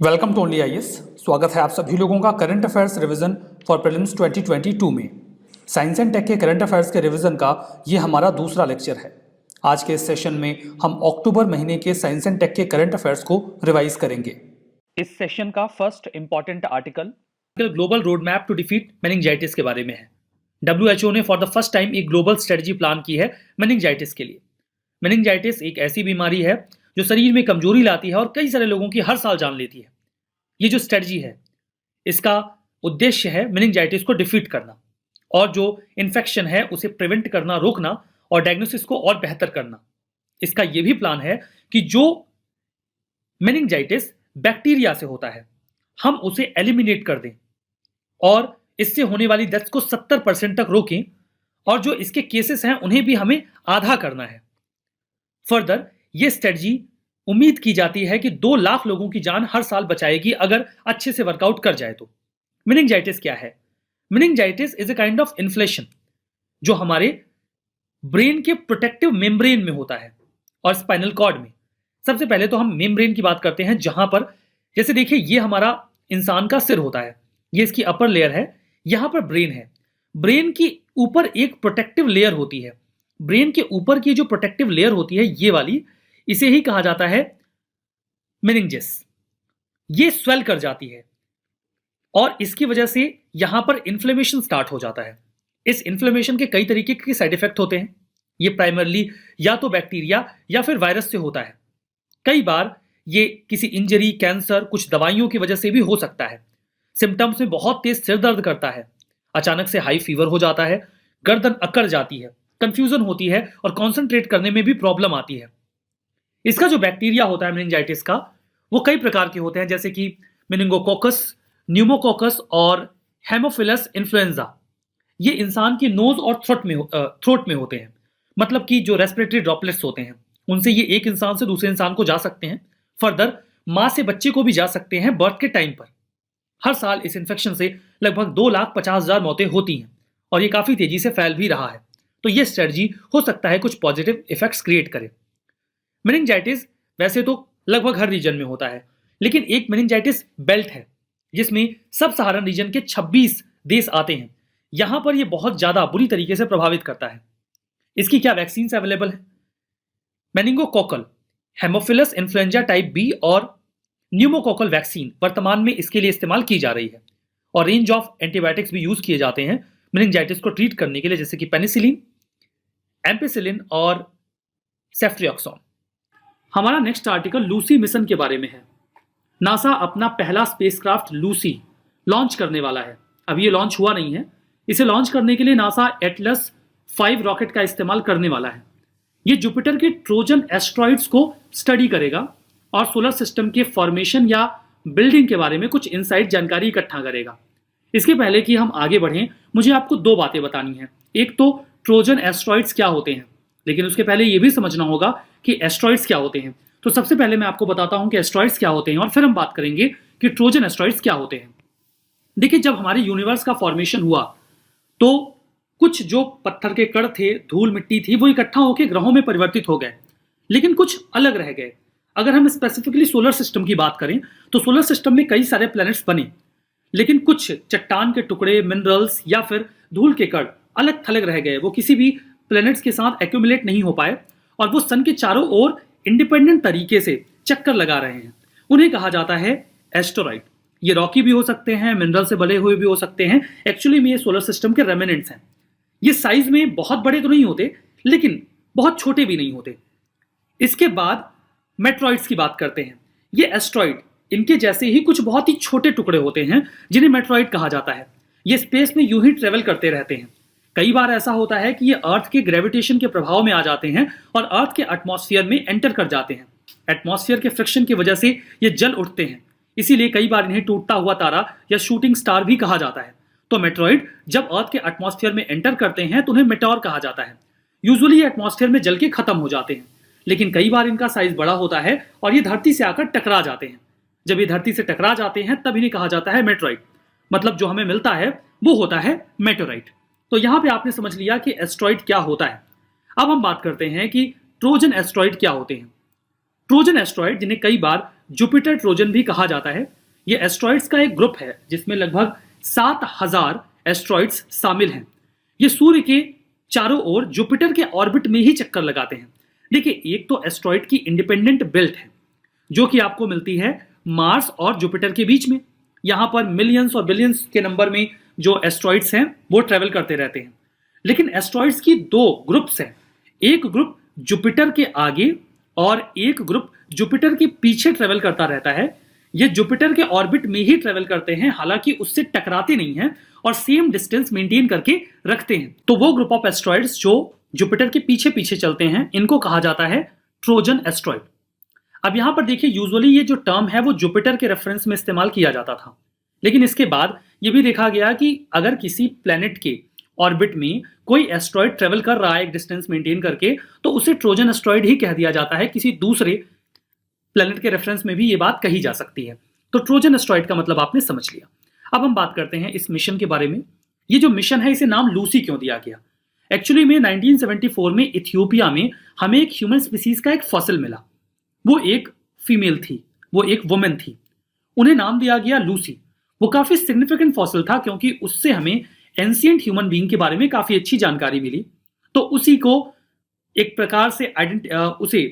Welcome to only IAS. स्वागत है आप सभी लोगों का current affairs revision for prelims 2022 में। साइंस एंड टेक के करंट अफेयर्स के रिवीजन का ये हमारा दूसरा लेक्चर है। आज के इस सेशन में हम अक्टूबर महीने के साइंस एंड टेक के करंट अफेयर्स को रिवाइज करेंगे। इस सेशन का first important article global road map to defeat meningitis के बारे में है। WHO ने फॉर द फर्स्ट टाइम एक ग्लोबल स्ट्रेटजी प्लान की है मेनिंजाइटिस के लिए। मेनिंजाइटिस एक ऐसी बीमारी है जो शरीर में कमजोरी लाती है और कई सारे लोगों की हर साल जान लेती है। ये जो स्ट्रेटजी है इसका उद्देश्य है मेनिंजाइटिस को डिफीट करना और जो इन्फेक्शन है उसे प्रिवेंट करना, रोकना और डायग्नोसिस को और बेहतर करना। इसका यह भी प्लान है कि जो मेनिंजाइटिस बैक्टीरिया से होता है हम उसे एलिमिनेट कर दें और इससे होने वाली डेथ्स को 70% तक रोकें और जो इसके केसेस हैं उन्हें भी हमें आधा करना है। फर्दर ये स्ट्रेटजी उम्मीद की जाती है कि 2 लाख लोगों की जान हर साल बचाएगी अगर अच्छे से वर्कआउट कर जाए तो। मेनिंजाइटिस क्या है? Meningitis is a kind of inflation जो हमारे ब्रेन के प्रोटेक्टिव मेम्ब्रेन में होता है और स्पाइनल कॉर्ड में। सबसे पहले तो हम मेम्ब्रेन की बात करते हैं, जहां पर जैसे देखिए ये हमारा इंसान का सिर होता है, ये इसकी अपर लेयर है, यहां पर ब्रेन है। ब्रेन की ऊपर एक प्रोटेक्टिव लेयर होती है। ब्रेन के ऊपर की जो प्रोटेक्टिव लेयर होती है ये वाली, इसे ही कहा जाता है मेनिंजेस। ये स्वेल कर जाती है और इसकी वजह से यहां पर इन्फ्लेमेशन स्टार्ट हो जाता है। इस इन्फ्लेमेशन के कई तरीके के साइड इफेक्ट होते हैं। ये प्राइमरली या तो बैक्टीरिया या फिर वायरस से होता है। कई बार ये किसी इंजरी, कैंसर, कुछ दवाइयों की वजह से भी हो सकता है। सिम्टम्स में बहुत तेज सिर दर्द करता है, अचानक से हाई फीवर हो जाता है, गर्दन अकड़ जाती है, कंफ्यूजन होती है और कॉन्सेंट्रेट करने में भी प्रॉब्लम आती है। इसका जो बैक्टीरिया होता है मेनिंजाइटिस का, वो कई प्रकार के होते हैं, जैसे कि मेनिंगोकोकस, न्यूमोकोकस और हेमोफिलस इन्फ्लुएंजा। ये इंसान की नोज और थ्रोट में होते हैं। मतलब कि जो रेस्पिरेटरी ड्रॉपलेट्स होते हैं उनसे ये एक इंसान से दूसरे इंसान को जा सकते हैं। फर्दर मां से बच्चे को भी जा सकते हैं बर्थ के टाइम पर। हर साल इस इन्फेक्शन से लगभग 2,50,000 मौतें होती हैं और ये काफी तेजी से फैल भी रहा है। तो ये स्ट्रेटजी हो सकता है कुछ पॉजिटिव इफेक्ट्स क्रिएट करे। मेनिंजाइटिस वैसे तो लगभग हर रीजन में होता है, लेकिन एक मेनिंजाइटिस बेल्ट है जिसमें सब सहारन रीजन के 26 देश आते हैं। यहां पर यह बहुत ज्यादा बुरी तरीके से प्रभावित करता है। इसकी क्या वैक्सीन अवेलेबल है? Meningococcal, haemophilus influenza type B और न्यूमोकोकल वैक्सीन वर्तमान में इसके लिए इस्तेमाल की जा रही है और रेंज ऑफ एंटीबायोटिक्स भी यूज किए जाते हैं मेनिंजाइटिस को ट्रीट करने के लिए, जैसे कि पेनिसिलिन, एम्पिसिलिन और सेफ्ट्रियाक्सोन। हमारा नेक्स्ट आर्टिकल लूसी मिशन के बारे में है। नासा अपना पहला स्पेसक्राफ्ट लूसी लॉन्च करने वाला है। अभी ये लॉन्च हुआ नहीं है। इसे लॉन्च करने के लिए नासा एटलस 5 रॉकेट का इस्तेमाल करने वाला है। ये जुपिटर के ट्रोजन एस्ट्रॉइड्स को स्टडी करेगा और सोलर सिस्टम के फॉर्मेशन या बिल्डिंग के बारे में कुछ इनसाइड जानकारी इकट्ठा करेगा। इसके पहले कि हम आगे बढ़ें, मुझे आपको 2 बातें बतानी है। एक तो ट्रोजन एस्ट्रॉइड्स क्या होते हैं, लेकिन उसके पहले यह भी समझना होगा कि एस्ट्रॉइड्स क्या होते हैं। तो सबसे पहले मैं आपको बताता हूं कि एस्ट्रॉइड्स क्या होते हैं और फिर हम बात करेंगे कि ट्रोजन एस्ट्रॉइड्स क्या होते हैं। देखिए, जब हमारे यूनिवर्स का फॉर्मेशन हुआ तो कुछ जो पत्थर के कण थे, धूल मिट्टी थी, वो इकट्ठा होकर ग्रहों में परिवर्तित हो गए, लेकिन कुछ अलग रह गए। अगर हम स्पेसिफिकली सोलर सिस्टम की बात करें तो सोलर सिस्टम में कई सारे प्लैनेट्स बने, लेकिन कुछ चट्टान के टुकड़े, मिनरल्स या फिर धूल के कण अलग थलग रह गए। वो किसी भी प्लैनेट्स के साथ एक्यूमुलेट नहीं हो पाए और वो सन के चारों ओर इंडिपेंडेंट तरीके से चक्कर लगा रहे हैं। उन्हें कहा जाता है एस्टेरॉइड। ये रॉकी भी हो सकते हैं, मिनरल से बने हुए भी हो सकते हैं। एक्चुअली में ये सोलर सिस्टम के रेमिनेंट्स हैं। ये साइज में बहुत बड़े तो नहीं होते, लेकिन बहुत छोटे भी नहीं होते। इसके बाद मेट्रॉइड्स की बात करते हैं। ये एस्ट्रॉइड, इनके जैसे ही कुछ बहुत ही छोटे टुकड़े होते हैं जिन्हें मेट्रॉइड कहा जाता है। ये स्पेस में यूं ही ट्रेवल करते रहते हैं। कई बार ऐसा होता है कि ये अर्थ के ग्रेविटेशन के प्रभाव में आ जाते हैं और अर्थ के एटमॉस्फेयर में एंटर कर जाते हैं। एटमॉस्फेयर के फ्रिक्शन की वजह से ये जल उठते हैं, इसीलिए कई बार इन्हें टूटता हुआ तारा या शूटिंग स्टार भी कहा जाता है। तो मेट्रॉइड जब अर्थ के एटमॉस्फेयर में एंटर करते हैं तो उन्हें मेटॉर कहा जाता है। यूजुअली ये एटमॉस्फेयर में जल के खत्म हो जाते हैं, लेकिन कई बार इनका साइज बड़ा होता है और ये धरती से आकर टकरा जाते हैं। जब ये धरती से टकरा जाते हैं तब इन्हें कहा जाता है मेट्रॉइड। मतलब जो हमें मिलता है वो होता है मेटेओराइट। तो यहां पे आपने समझ लिया कि एस्ट्रॉइड क्या होता है। अब हम बात करते हैं कि ट्रोजन एस्ट्रॉइड क्या होते हैं। ट्रोजन एस्ट्रॉइड, जिन्हें कई बार जुपिटर ट्रोजन भी कहा जाता है। ये एस्ट्रॉइड्स का एक ग्रुप है जिसमें लगभग 7000 एस्ट्रॉइड्स शामिल हैं। ये सूर्य के चारों ओर जुपिटर के ऑर्बिट में ही चक्कर लगाते हैं। देखिए, एक तो एस्ट्रॉइड की इंडिपेंडेंट बेल्ट है जो कि आपको मिलती है मार्स और जुपिटर के बीच में। यहां पर मिलियंस और बिलियंस के नंबर में जो एस्ट्रॉइड्स हैं वो ट्रेवल करते रहते हैं। लेकिन एस्ट्रॉइड्स की दो ग्रुप्स हैं, एक ग्रुप जुपिटर के आगे और एक ग्रुप जुपिटर के पीछे ट्रेवल करता रहता है। ये जुपिटर के ऑर्बिट में ही ट्रेवल करते हैं, हालांकि उससे टकराते नहीं हैं और सेम डिस्टेंस मेंटेन करके रखते हैं। तो वो ग्रुप ऑफ एस्ट्रॉइड्स जो जुपिटर के पीछे पीछे चलते हैं, इनको कहा जाता है ट्रोजन एस्ट्रॉइड। अब यहां पर देखिए, यूजुअली ये जो टर्म है वो जुपिटर के रेफरेंस में इस्तेमाल किया जाता था, लेकिन इसके बाद ये भी देखा गया कि अगर किसी प्लेनेट के ऑर्बिट में कोई एस्ट्रॉइड ट्रेवल कर रहा है एक डिस्टेंस मेंटेन करके, तो उसे ट्रोजन एस्ट्रॉइड ही कह दिया जाता है। किसी दूसरे प्लेनेट के रेफरेंस में भी ये बात कही जा सकती है। तो ट्रोजन एस्ट्रॉइड का मतलब आपने समझ लिया। अब हम बात करते हैं इस मिशन के बारे में। ये जो मिशन है, इसे नाम लूसी क्यों दिया गया? एक्चुअली में 1974 में इथियोपिया में हमें एक ह्यूमन स्पीसीज का एक फॉसिल मिला। वो एक फीमेल थी, वो एक वुमेन थी। उन्हें नाम दिया गया लूसी। वो काफी सिग्निफिकेंट फॉसिल था क्योंकि उससे हमें एंशिएंट ह्यूमन बीइंग के बारे में काफी अच्छी जानकारी मिली। तो उसी को एक प्रकार से उसे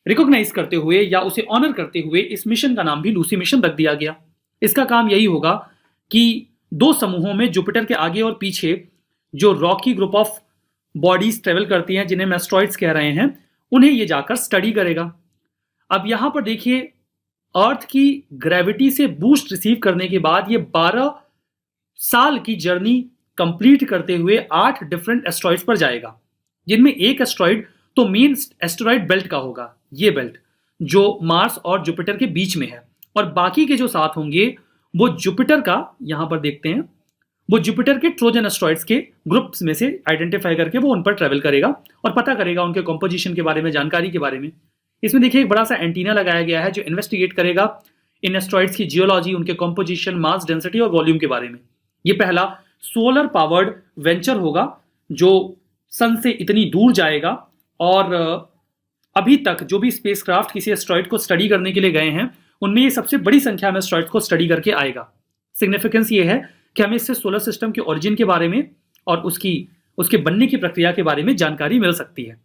रिकॉग्नाइज करते हुए या उसे ऑनर करते हुए इस मिशन का नाम भी लूसी मिशन रख दिया गया। इसका काम यही होगा कि दो समूहों में जुपिटर के आगे और पीछे जो Rocky group of bodies travel करती हैं, जिन्हें हम एस्ट्रॉइड्स कह रहे हैं, उन्हें ये जाकर स्टडी करेगा। अब यहां पर देखिए, अर्थ की ग्रेविटी से बूस्ट रिसीव करने के बाद ये 12 साल की जर्नी कंप्लीट करते हुए 8 डिफरेंट एस्ट्रॉइड्स पर जाएगा, जिनमें एक एस्ट्रॉइड तो मेन एस्ट्रॉइड बेल्ट का होगा, ये बेल्ट जो मार्स और जुपिटर के बीच में है, और बाकी के जो 7 होंगे वो जुपिटर का, यहां पर देखते हैं, वो जुपिटर के ट्रोजन एस्ट्रॉइड्स के ग्रुप्स में से आइडेंटिफाई करके वो उन पर ट्रेवल करेगा और पता करेगा उनके कॉम्पोजिशन के बारे में, जानकारी के बारे में। इसमें देखिए एक बड़ा सा एंटीना लगाया गया है जो इन्वेस्टिगेट करेगा इन एस्ट्रॉइड्स की जियोलॉजी, उनके कॉम्पोजिशन, मास, डेंसिटी और वॉल्यूम के बारे में। ये पहला सोलर पावर्ड वेंचर होगा जो सन से इतनी दूर जाएगा, और अभी तक जो भी स्पेसक्राफ्ट किसी एस्ट्रॉइड को स्टडी करने के लिए गए हैं, उनमें ये सबसे बड़ी संख्या में एस्ट्रॉइड्स को स्टडी करके आएगा। सिग्निफिकेंस ये है कि हमें इससे सोलर सिस्टम के ओरिजिन के बारे में और उसके बनने की प्रक्रिया के बारे में जानकारी मिल सकती है।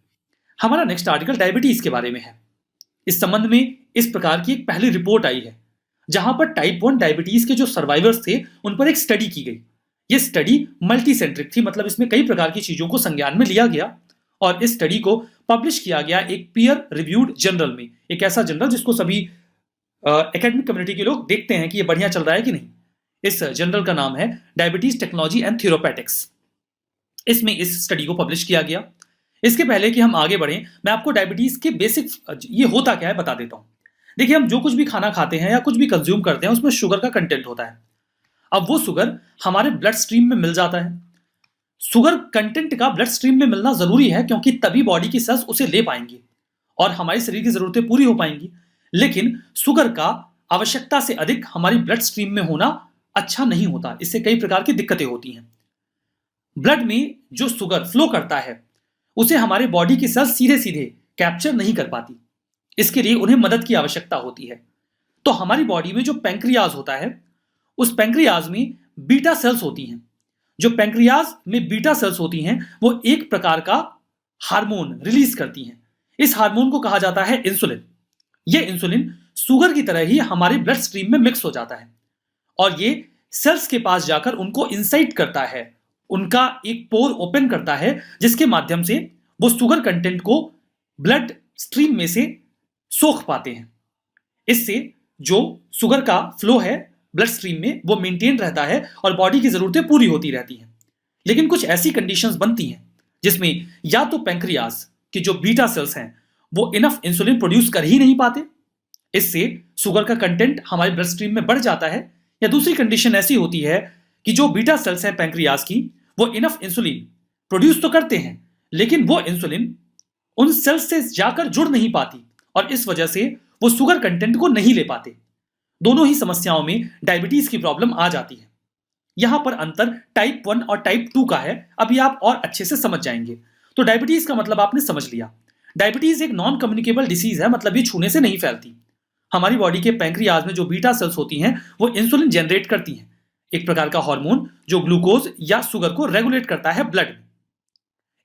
हमारा नेक्स्ट आर्टिकल डायबिटीज के बारे में है। इस संबंध में इस प्रकार की एक पहली रिपोर्ट आई है जहां पर टाइप 1 डायबिटीज के जो सर्वाइवर्स थे उन पर एक स्टडी की गई। ये स्टडी मल्टी सेंट्रिक थी, मतलब इसमें कई प्रकार की चीजों को संज्ञान में लिया गया और इस स्टडी को पब्लिश किया गया एक पीयर रिव्यूड जर्नल में, एक ऐसा जर्नल जिसको सभी एकेडमिक कम्युनिटी के लोग देखते हैं कि ये बढ़िया चल रहा है कि नहीं। इस जर्नल का नाम है डायबिटीज टेक्नोलॉजी एंड थेरोपेटिक्स। इसमें इस स्टडी को पब्लिश किया गया। इसके पहले कि हम आगे बढ़ें, मैं आपको डायबिटीज के बेसिक ये होता क्या है बता देता हूं। देखिए, हम जो कुछ भी खाना खाते हैं या कुछ भी कंज्यूम करते हैं उसमें शुगर का कंटेंट होता है। अब वो शुगर हमारे ब्लड स्ट्रीम में मिल जाता है। शुगर कंटेंट का ब्लड स्ट्रीम में मिलना जरूरी है क्योंकि तभी बॉडी की सेल्स उसे ले पाएंगी और हमारी शरीर की जरूरतें पूरी हो पाएंगी। लेकिन शुगर का आवश्यकता से अधिक हमारी ब्लड स्ट्रीम में होना अच्छा नहीं होता, इससे कई प्रकार की दिक्कतें होती हैं। ब्लड में जो शुगर फ्लो करता है उसे हमारे बॉडी की सेल्स सीधे सीधे कैप्चर नहीं कर पाती, इसके लिए उन्हें मदद की आवश्यकता होती है। तो हमारी बॉडी में जो पैंक्रियाज होता है, उस पैंक्रियाज में बीटा सेल्स होती हैं। जो पैंक्रियाज में बीटा सेल्स होती हैं वो एक प्रकार का हार्मोन रिलीज करती हैं। इस हार्मोन को कहा जाता है इंसुलिन। ये इंसुलिन शुगर की तरह ही हमारे ब्लड स्ट्रीम में मिक्स हो जाता है और ये सेल्स के पास जाकर उनको इंसाइट करता है, उनका एक पोर ओपन करता है जिसके माध्यम से वो शुगर कंटेंट को ब्लड स्ट्रीम में से सोख पाते हैं। इससे जो शुगर का फ्लो है ब्लड स्ट्रीम में वो मेंटेन रहता है और बॉडी की जरूरतें पूरी होती रहती हैं। लेकिन कुछ ऐसी कंडीशंस बनती हैं जिसमें या तो पैंक्रियाज की जो बीटा सेल्स हैं वो इनफ इंसुलिन प्रोड्यूस कर ही नहीं पाते, इससे शुगर का कंटेंट हमारे ब्लड स्ट्रीम में बढ़ जाता है, या दूसरी कंडीशन ऐसी होती है कि जो बीटा सेल्स हैं पैंक्रियाज की वो इनफ इंसुलिन प्रोड्यूस तो करते हैं लेकिन वो इंसुलिन उन सेल्स से जाकर जुड़ नहीं पाती और इस वजह से वो शुगर कंटेंट को नहीं ले पाते। दोनों ही समस्याओं में डायबिटीज की प्रॉब्लम आ जाती है। यहां पर अंतर टाइप 1 और टाइप 2 का है, अभी आप और अच्छे से समझ जाएंगे। तो डायबिटीज का मतलब आपने समझ लिया। डायबिटीज एक नॉन कम्युनिकेबल डिसीज है, मतलब ये छूने से नहीं फैलती। हमारी बॉडी के पैंक्रियाज में जो बीटा सेल्स होती हैं वो इंसुलिन जनरेट करती हैं, एक प्रकार का हार्मोन जो ग्लूकोज या शुगर को रेगुलेट करता है ब्लड में।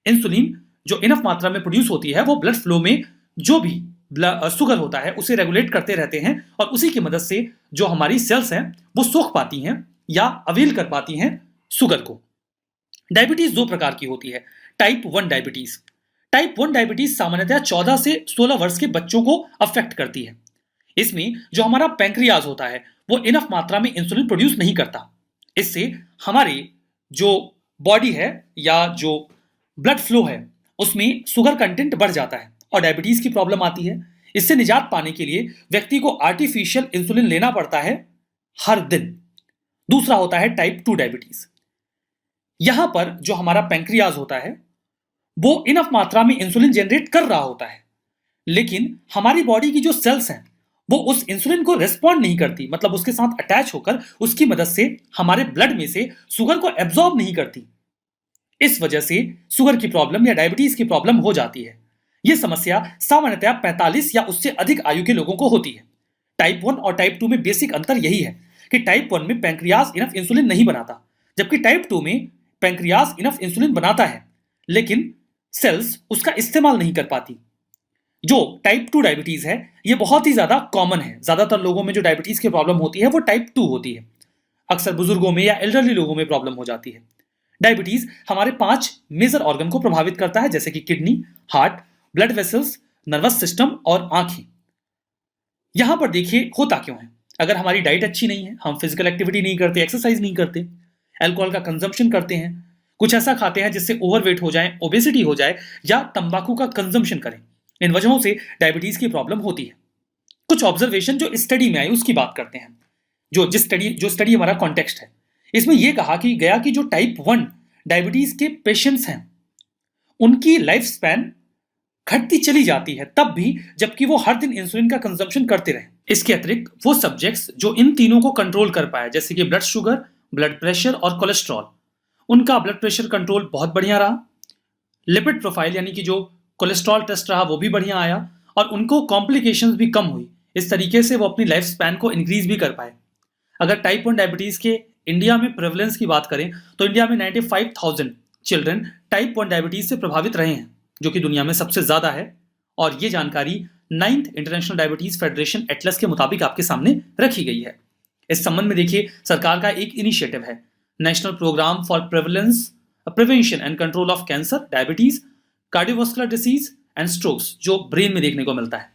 इंसुलिन जो इनफ मात्रा में प्रोड्यूस होती है वो ब्लड फ्लो में जो भी शुगर होता है उसे रेगुलेट करते रहते हैं और उसी की मदद से जो हमारी सेल्स हैं वो सोख पाती हैं या अवेल कर पाती हैं शुगर को। डायबिटीज दो प्रकार की होती है। Type 1 diabetes. टाइप 1 डायबिटीज सामान्यतः 14 से 16 वर्ष के बच्चों को अफेक्ट करती है। इसमें जो हमारा पैंक्रियाज होता है वो इनफ मात्रा में इंसुलिन प्रोड्यूस नहीं करता। इससे हमारी जो बॉडी है या जो ब्लड फ्लो है उसमें शुगर कंटेंट बढ़ जाता है और डायबिटीज की प्रॉब्लम आती है। इससे निजात पाने के लिए व्यक्ति को आर्टिफिशियल इंसुलिन लेना पड़ता है हर दिन। दूसरा होता है टाइप 2 डायबिटीज। यहां पर जो हमारा पैंक्रियाज होता है वो इनफ मात्रा में इंसुलिन जनरेट कर रहा होता है, लेकिन हमारी बॉडी की जो सेल्स हैं वो उस इंसुलिन को रिस्पॉन्ड नहीं करती, मतलब उसके साथ अटैच होकर उसकी मदद से हमारे ब्लड में से शुगर को एब्जॉर्ब नहीं करती। इस वजह से शुगर की प्रॉब्लम या डायबिटीज की प्रॉब्लम हो जाती है। यह समस्या सामान्यतः 45 या उससे अधिक आयु के लोगों को होती है। टाइप 1 और टाइप 2 में बेसिक अंतर यही है कि टाइप 1 में पैंक्रियाज इनफ इंसुलिन नहीं बनाता, जबकि टाइप 2 में पैंक्रियाज इनफ इंसुलिन बनाता है लेकिन सेल्स उसका इस्तेमाल नहीं कर पाती। जो टाइप 2 डायबिटीज है ये बहुत ही ज्यादा कॉमन है। ज्यादातर लोगों में जो डायबिटीज की प्रॉब्लम होती है वो टाइप 2 होती है। अक्सर बुजुर्गों में या एल्डरली लोगों में प्रॉब्लम हो जाती है। डायबिटीज हमारे 5 मेजर ऑर्गन को प्रभावित करता है, जैसे कि kidney, heart, blood vessels, nervous system और आंखें। यहां पर देखिए होता क्यों है। अगर हमारी डाइट अच्छी नहीं है, हम फिजिकल एक्टिविटी नहीं करते, एक्सरसाइज नहीं करते, अल्कोहल का कंजम्पशन करते हैं, कुछ ऐसा खाते हैं जिससे ओवरवेट हो जाए, ओबेसिटी हो जाए, या तंबाकू का कंजम्पशन करें, इन वजहों से डायबिटीज की प्रॉब्लम होती है। कुछ ऑब्जर्वेशन जो स्टडी में आई उसकी बात करते हैं। जो स्टडी हमारा कॉन्टेक्स्ट है, इसमें यह कहा कि गया कि जो टाइप 1 डायबिटीज के पेशेंट्स हैं उनकी लाइफ स्पैन घटती चली जाती है तब भी जबकि वो हर दिन इंसुलिन का कंजम्पशन करते रहे। इसके अतिरिक्त वो सब्जेक्ट्स जो इन तीनों को कंट्रोल कर पाए, जैसे कि ब्लड शुगर, ब्लड प्रेशर और कोलेस्ट्रॉल, उनका ब्लड प्रेशर कंट्रोल बहुत बढ़िया रहा। लिपिड प्रोफाइल यानी कि जो कोलेस्ट्रॉल टेस्ट रहा वो भी बढ़िया आया और उनको कॉम्प्लिकेशंस भी कम हुई। इस तरीके से वो अपनी लाइफ स्पैन को इंक्रीज भी कर पाए। अगर टाइप 1 डायबिटीज के इंडिया में प्रेवलेंस की बात करें तो इंडिया में 95,000 चिल्ड्रन टाइप 1 डायबिटीज से प्रभावित रहे हैं, जो कि दुनिया में सबसे ज्यादा है। और ये जानकारी 9th international diabetes federation Atlas के मुताबिक आपके सामने रखी गई है। इस संबंध में देखिए सरकार का एक इनिशिएटिव है, national programme for prevention and control of cancer, diabetes, cardiovascular disease and strokes, जो ब्रेन में देखने को मिलता है।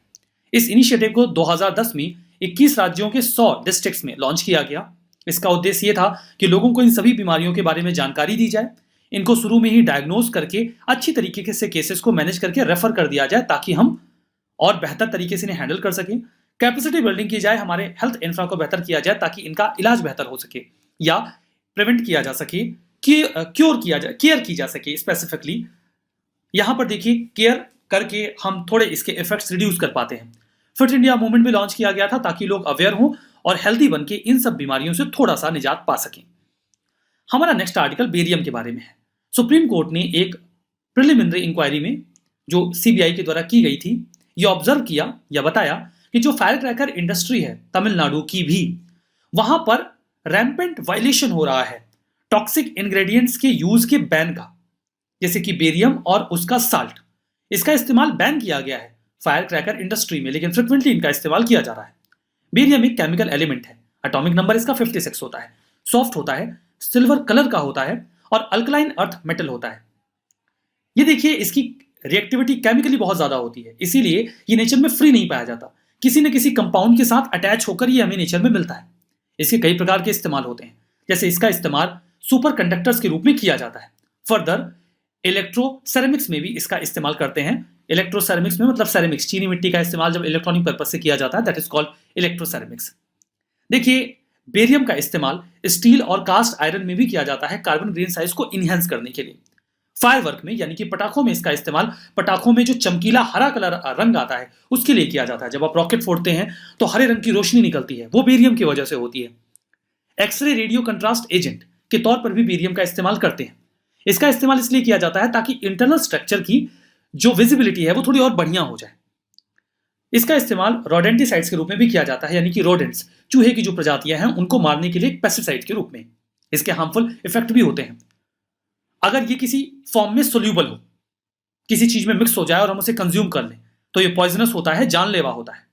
इस इनिशिएटिव को 2010 में 21 राज्यों के 100 डिस्ट्रिक्ट्स में लॉन्च किया गया। इसका उद्देश्य यह था कि लोगों को इन सभी बीमारियों के बारे में जानकारी दी जाए, इनको शुरू में ही डायग्नोज करके अच्छी तरीके से केसेस को मैनेज करके रेफर कर दिया जाए ताकि हम और बेहतर तरीके से इन्हें हैंडल कर सकें। कैपेसिटी बिल्डिंग की जाए, हमारे हेल्थ इंफ्रा को बेहतर किया जाए ताकि इनका इलाज बेहतर हो सके या प्रिवेंट किया जा सके, केयर की जा सके। स्पेसिफिकली यहां पर देखिए केयर करके हम थोड़े इसके इफेक्ट्स रिड्यूस कर पाते हैं। फिट इंडिया मूवमेंट भी लॉन्च किया गया था ताकि लोग अवेयर हों और हेल्दी बन के इन सब बीमारियों से थोड़ा सा निजात पा सकें। हमारा नेक्स्ट आर्टिकल बेरियम के बारे में है। सुप्रीम कोर्ट ने एक प्रिलिमिनरी इंक्वायरी में जो सीबीआई के द्वारा की गई थी, ये ऑब्जर्व किया या बताया कि जो फायर क्रैकर इंडस्ट्री है तमिलनाडु की भी, वहां पर रैम्पेंट वायलेशन हो रहा है टॉक्सिक इंग्रेडिएंट्स के यूज के बैन का, जैसे कि बेरियम और उसका साल्ट। इसका इस्तेमाल बैन किया गया है फायर क्रैकर इंडस्ट्री में, लेकिन फ्रिक्वेंटली इनका इस्तेमाल किया जा रहा है। बेरियम एक केमिकल एलिमेंट है, एटॉमिक नंबर इसका 56 होता है, सॉफ्ट होता है, सिल्वर कलर का होता है और अल्कलाइन अर्थ मेटल होता है। ये देखिए इसकी रिएक्टिविटी केमिकली बहुत ज्यादा होती है, इसीलिए ये नेचर में फ्री नहीं पाया जाता, किसी न किसी कंपाउंड के साथ अटैच होकर ये हमें नेचर में मिलता है। इसके कई प्रकार के इस्तेमाल होते हैं, जैसे इसका इस्तेमाल सुपर कंडक्टर्स के रूप में किया जाता है। फर्दर इलेक्ट्रोसेरेमिक्स में भी इसका इस्तेमाल करते हैं। इलेक्ट्रोसेरेमिक्स में मतलब सेरेमिक्स, चीनी मिट्टी का इस्तेमाल जब इलेक्ट्रॉनिक पर्पज से किया जाता है, दैट इज कॉल्ड इलेक्ट्रोसेरेमिक्स। देखिए बेरियम का इस्तेमाल स्टील और कास्ट आयरन में भी किया जाता है कार्बन ग्रेन साइज को इनहेंस करने के लिए। फायरवर्क में यानी कि पटाखों में इसका इस्तेमाल, पटाखों में जो चमकीला हरा कलर रंग आता है उसके लिए किया जाता है। जब आप रॉकेट फोड़ते हैं तो हरे रंग की रोशनी निकलती है, वो बेरियम की वजह से होती है। एक्सरे रेडियो कंट्रास्ट एजेंट के तौर पर भी बेरियम का इस्तेमाल करते हैं। इसका इस्तेमाल इसलिए किया जाता है ताकि इंटरनल स्ट्रक्चर की जो विजिबिलिटी है वो थोड़ी और बढ़िया हो जाए। इसका इस्तेमाल रोडेंटिसाइड्स के रूप में भी किया जाता है, यानी कि रोडेंट्स, चूहे की जो प्रजातियां हैं उनको मारने के लिए एक पेस्टिसाइड के रूप में। इसके हार्मफुल इफेक्ट भी होते हैं। अगर ये किसी फॉर्म में सोल्यूबल हो, किसी चीज में मिक्स हो जाए और हम उसे कंज्यूम कर लें, तो ये पॉइजनस होता है, जानलेवा होता है।